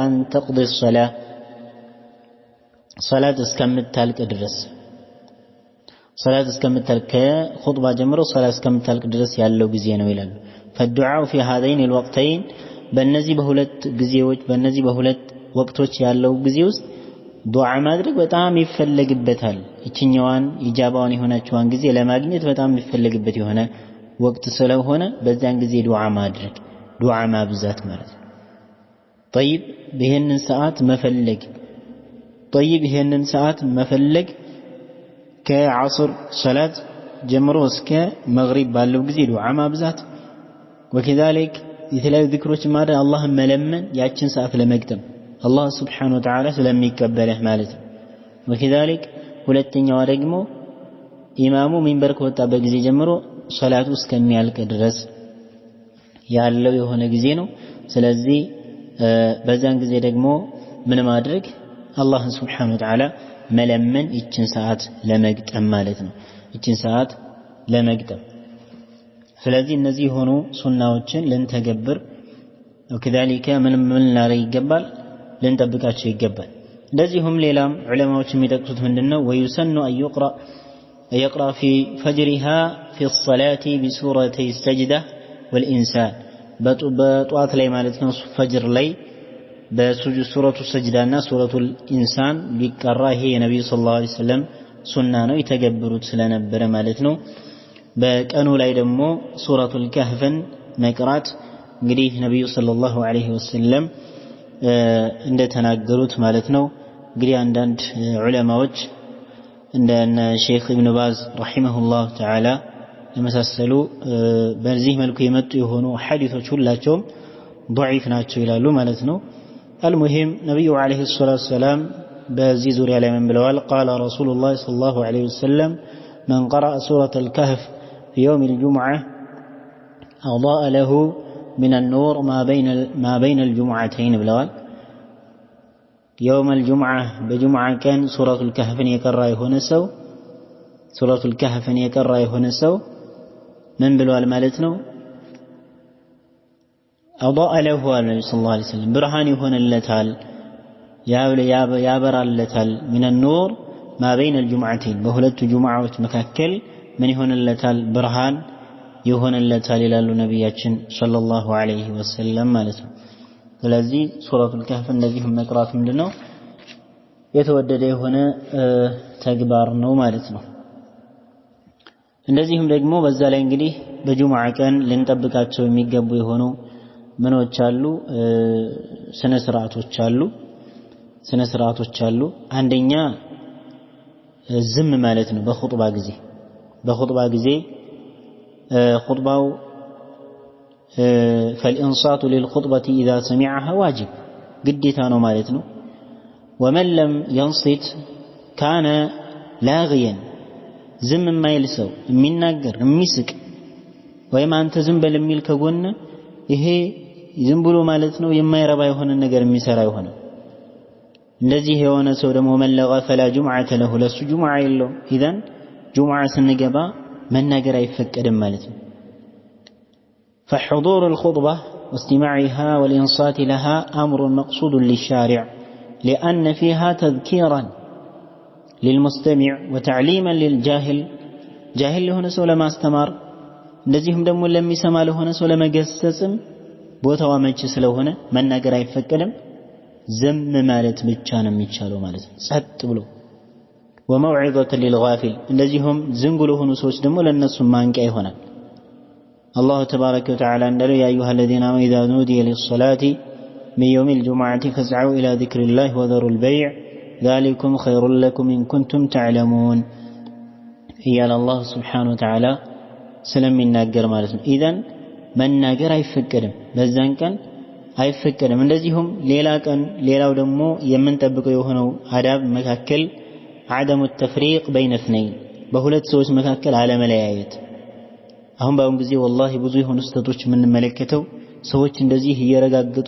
B: أن تقضي الصلاة صلاة اسكمت تالك أدرس صلاة اسكمت تالك خطبة جمر صلاة اسكمت تالك أدرس يالله جزيان ويلال فالدعاء في هذين الوقتين بالنزي بهولت جزيوج بالنزي بهولت وقتوش يالله جزيوس ዱዓ ማድረግ በጣም ይፈልግበታል እቺኛዋን ኢጃባውን የሆነችዋን ጊዜ ለማግኘት በጣም ይፈልግበት የሆነ ወቅት ስለሆነ በዛን ጊዜ ዱዓ ማድረግ ዱዓ ማብዛት ማለት ነው طيب ይሄንን ሰዓት መፈለግ ከዓስር ሰላት ጀምሮ እስከ መግሪብ ባለው ጊዜ ዱዓ ማብዛት وكذلك የተለያዩ ዚክሮች ማድረግ አላህን መለመን ያችን ሰዓት ለመግጠም الله سبحانه وتعالى سلم يقبله مالته وكذلك ሁለተኛው ደግሞ ኢማሙ ሚንበር ከወጣ በጊዜ ጀምሮ ሶላቱ እስከሚያልቅ ድረስ ያለው የሆነ ጊዜ ነው ስለዚህ በዛን ጊዜ ደግሞ ምን ማድረግ አላህ Subhanahu Wa Ta'ala መለመን ይችን ሰዓት ለመግጠም ማለት ነው ይችን ሰዓት ለመግጠም ስለዚህ እነዚህ ሆኖ ሱናዎችን ልንተገብር وكذلك من ላረይ ይገባል ልንጠብቃቸው ይገባል እንደዚሁም ሌላም ዑለማዎች የሚጠቅሱት ምንድነው ويسن أن يقرأ في فجرها في الصلاة بسورة السجدة والإنسان በጧት ላይ ማለት ነው ፈጅር ላይ በሱጁድ ሱረቱ ሰጅዳና ሱረቱል ኢንሳን ሊቀራ ይሄ የነብዩ ሰለላሁ ዐለይሂ ወሰለም ሱና ነው የተገበሩት ስለነበረ ማለት ነው። በቀኑ ላይ ደግሞ ሱረቱል ከህፍን መቅራት እንግዲህ ነብዩ ሰለላሁ ዐለይሂ ወሰለም እንደተናገሩት ማለት ነው። እንግዲህ አንዳንድ ዑለማዎች እንደነ ሼክ ኢብኑ ባዝ ረሂመሁላህ ተዓላ የመሳሰሉ በዚህ መልኩ የመጡ የሆኑ ሐዲሶች ሁላቸውም ضعيف ናቸው ይላሉ ማለት ነው። المهم ነብዩ አለይሂ ሰላቱ ሰላም በዚህ ዙሪያ ላይ ምን ብለዋል? قال رسول الله صلى الله عليه وسلم من قرأ سورة الكهف في يوم الجمعة أضاء له من النور ما بين الجمعتين ብለዋል። يوم الجمعة بجمعة كان سورة الكهف يقرأ የሆነ ሰው سورة الكهف يقرأ የሆነ ሰው ምን ብለዋል ማለት ነው? أضاء له النبي صلى الله عليه وسلم برهان يهون اللتال يابر اللتال من النور ما بين الجمعتين بهلت جمعة مكاكل من يهون اللتال برهان يهون اللتال إلى النبياتين صلى الله عليه وسلم مالته. ስለዚህ ሱረቱል ከህፍ እንደዚህም መቅራት ምንድነው የተወደደ የሆነ ተግባር ነው ማለት ነው። እንደዚህም ደግሞ በዛ ላይ እንግዲህ በጁምዓ ቀን ልንጠብቃቸው የሚገቡ የሆኑ ምኖች አሉ ስነ ስርዓቶች አሉ። አንደኛ ዝም ማለት ነው። በኹጥባ ጊዜ ኹጥባው فالإنصات للخطبة إذا سمعها واجب قديتا ነው ማለት ነው። ومن لم ينصت كان لاغيا ዝም የማይል ሰው የሚናገር የሚስቅ ወይም አንተ ዝም በል የሚል ከጎነ ይሄ ዝም ብሎ ማለት ነው የማይረባ የሆነ ነገር የሚሰራ ይሆነ። እንደዚህ የሆነ ሰው ደግሞ መለቀ فلا جمعة له ለሱ ጁምዓ የለው إذن ጁምዓ ስንገባ መናገር አይፈቀድም ማለት ነው። فحضور الخطبة واستماعها والإنصات لها أمر مقصود للشارع لأن فيها تذكيرا للمستمع وتعليما للجاهل جاهل هنا سو لما استمر እንደዚህም ደግሞ ለሚሰማ ለሆነ ሰው ለመገሰጽም ቦታው አመቺ ስለሆነ መናገር አይፈቀድም። ዝም ማለት ብቻ ነው የሚቻለው ማለት ነው ጸጥ ብሎ። وموعظة للغافل እንደዚህም ዝንጉ ለሆኑ ሰዎች ደግሞ ለነሱ ማንቂያ ይሆናል። الله تبارك وتعالى قال يا أيها الذين آمنوا إذا نودي للصلاة من يوم الجمعة فاسعوا إلى ذكر الله وذروا البيع ذلكم خير لكم إن كنتم تعلمون. إيال الله سبحانه وتعالى سلم من ناقر مالتنا. إذن من ناقر አይፈቀድም በዛን ቀን አይፈቀድም። እንደዚህም ሌላ ደግሞ የምንጠብቀው የሆነው አዳብ መካከል عدم التفريق بين اثنين በሁለት ሰዎች መካከል አለመለያየት። አሁን ባሁን ጊዜ والله ብዙ የሆኑ ስተቶች የምንመለከተው ሰዎች እንደዚህ እየረጋገጡ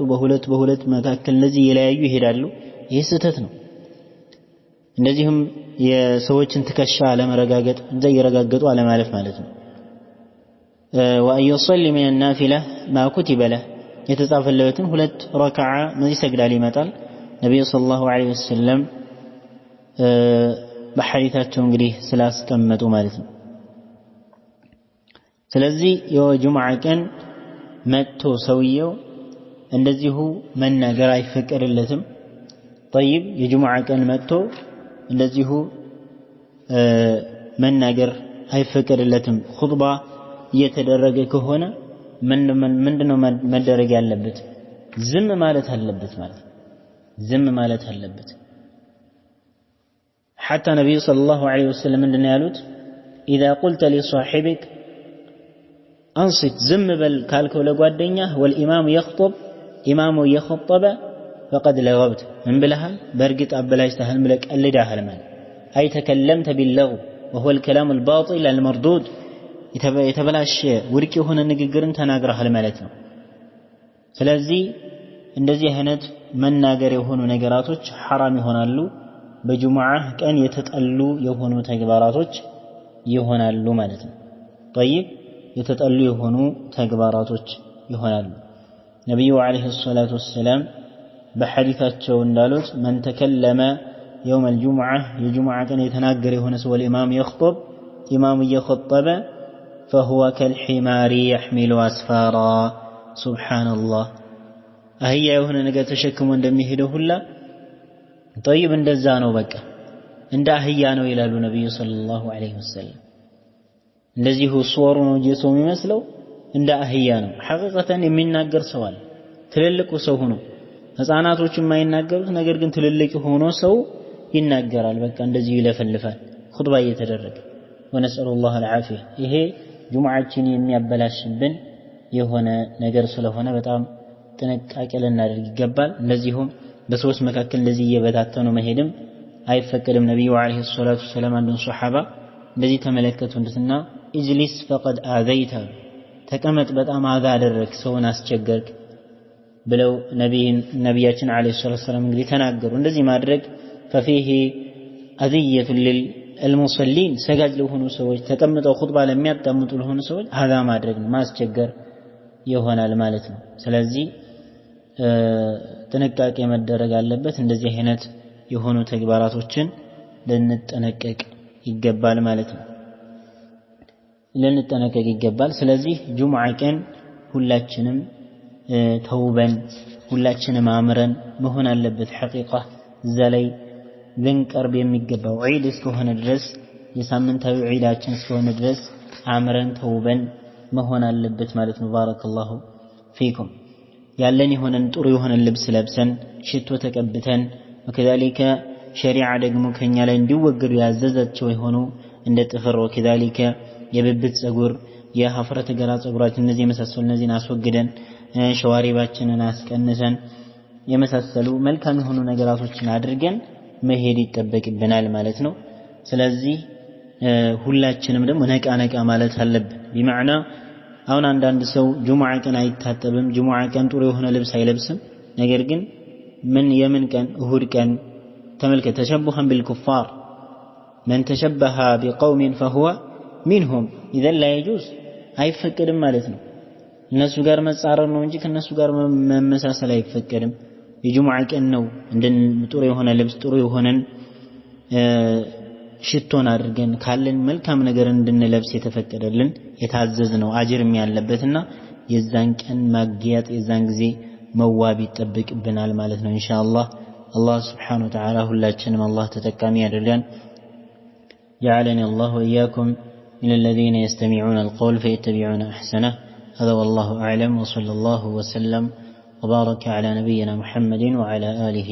B: በሁለት መካከል እንደዚህ የለያዩ ይሄዳሉ። ይህ ስህተት ነው። እንደዚህም የሰዎችን ትከሻ አለመረጋገጥ እንደ እየረጋገጡ አለማለፍ ማለት ነው። وأن يصلي من النافلة ما كتب له የተጻፈለትን 2 ረክዓ ይሰግዳል ይመጣል። ነብዩ ሰለላሁ ዐለይሂ ወሰለም በሐዲታቸው እንግዲህ ስላስቀመጡ ማለት ነው። ስለዚህ የጁምዓ ቀን መጥቶ ሰውየው እንደዚሁ መናገር አይፈቀድለትም። طيب የጁምዓ ቀን መጥቶ እንደዚሁ መናገር አይፈቀድለትም። ኹጥባ እየተደረገ ከሆነ ምንድነው መደረግ ያለበት? ዝም ማለት አለበት ማለት ዝም ማለት አለበት። حتى نبي صلى الله عليه وسلم ምንድነው ያሉት? إذا قلت لصاحبك أنصت زم بل كالكو لጓደኛህ والإمام يخطب إمامه يخطب فقد لغوت من بلها برقت أبلاجتها الملك اللداها المال أي تكلمت باللغو وهو الكلام الباطل المردود የተበላሸ ውድቅ የሆነ ንግግርን ተናግረሃል ማለት ነው። ስለዚህ እንደዚህ አይነት መናገር የሆኑ ነገራቶች حرام ይሆናሉ። በጁምዓ ቀን የተጠሉ የሆኑ ተግባራቶች ይሆናሉ ማለት ነው። طيب የተጠሉ የሆኑ ተግባራቶች ይሆናሉ። ነብዩ አለይሂ ሰላቱ ወሰለም በሐዲታቸው እንዳሉት من تكلم يوم الجمعة የጁምዓ ቀን የተናገረ የሆነ ሰው الإمام يخطب ኢማሙ እየخطበ فهو كالحمار يحمل أسفارا سبحان الله አህያ የሆነ ነገር ተሸክሞ እንደሚሄደው ሁላ ጠይብ እንደዛ ነው በቃ እንደ አህያ ነው ይላሉ ነብዩ ሰለላሁ ዐለይሂ ወሰለም እንደዚሁ ሱወሩ ነው ጀሶ የሚመስለው እንደ አህያ ነው ሐቂቀተን የሚናገር ሰው አለ ትልልቁ ሰው ሆኖ ህፃናቶች የማይናገሩት ነገር ግን ትልልቅ ሆኖ ሰው ይናገራል በቃ እንደዚህ ይለፈልፋል ኹጥባ እየተደረገ ወነሰሉላህ አልዓፊያ ይሄ ጁምዓችን የሚያበላሽብን የሆነ ነገር ስለሆነ በጣም ጥንቃቄ ልናደርግ ይገባል እንደዚሁም በሰዎች መካከል እንደዚህ እየበታተኑ መሄድም አይፈቀድም ነብዩ አለይሂ ሰላቱ ወሰለም አንዱን ሱሐባ እንደዚህ ተመለከቱትና ኢጅሊስ ፈቀድ አዘይተ ተቀመጥ በጣም አዛ አደረክ ሰውን አስቸገርክ ብለው ነቢያችን አለይሂ ሰላቱ ወሰለም እንግዲህ ተናገሩ እንደዚህ ማድረግ ففيه أذية للمصلين سجد لهن سوج تكملوا خطبة لم يتمت لهن سوج هذا ما أدركنا ما استجر يهونا المالتنا سلزي تنكاك يمد درجة لبت እንደዚህ አይነት የሆኑ ተግባራቶችን ልንጠነቀቅ ይገባል ማለት ነው ልንጠነቀቅ ይገባል ስለዚህ ጁምዓ ቀን ሁላችንም ተውበን ሁላችንም አምረን መሆን አለበት ሐቂቃ እዛ ላይ ልንቀርብ የሚገባው ዒድ እስከሆነ ድረስ የሳምንታዊ ዒዳችን እስከሆነ ድረስ አምረን ተውበን መሆን አለበት ማለት ነው ባረከላሁ ፊኩም ያለን የሆነን ጥሩ የሆነን ልብስ ለብሰን ሽቶ ተቀብተን ወከዛሊከ ሸሪዓ ደግሞ ከኛ ላይ እንዲወገዱ ያዘዛቸው የሆኑ እንደ ጥፍር ወከዛሊከ የብብት ጸጉር የሀፍረተ ገላ ጸጉራችን እነዚህ የመሳሰሉ እነዚህን አስወግደን ሸዋሪባችንን አስቀንሰን የመሳሰሉ መልካም የሆኑ ነገራቶችን አድርገን መሄድ ይጠበቅብናል ማለት ነው ስለዚህ ሁላችንም ደግሞ ነቃ ማለት አለብን بمعنى አሁን አንዳንድ ሰው ጁምዓ ቀን አይታጠብም ጁምዓ ቀን ጥሩ የሆነ ልብስ አይለብስም ነገር ግን ምን የምን ቀን እሁድ ቀን ተመልከተ ተሸበሃን بالكفار من تشبه بقوم فهو منهم اذا لا يجوز አይፈቀድም ማለት ነው እነሱ ጋር መጻረር ነው እንጂ ከነሱ ጋር መመሳሰል አይፈቀድም የጁምዓ ቀን ነው እንደን ጥሩ የሆነ ልብስ ጥሩ የሆነን ሽቶን አድርገን ካለን መልካም ነገር እንድንለብስ የተፈቀደልን የታዘዝ ነው አጅርም ያለበትና የዛን ቀን ማግያት የዛን ጊዜ መዋብ ይጠበቅብናል ማለት ነው ኢንሻአላህ አላህ Subhanahu Wa Ta'ala ሁላችንም አላህ ተጠቃሚ ያደርገን جعلني الله وإياكم من الذين يستمعون القول فيتبعون أحسنه هذا والله أعلم وصلى الله وسلم وبارك على نبينا محمد وعلى آله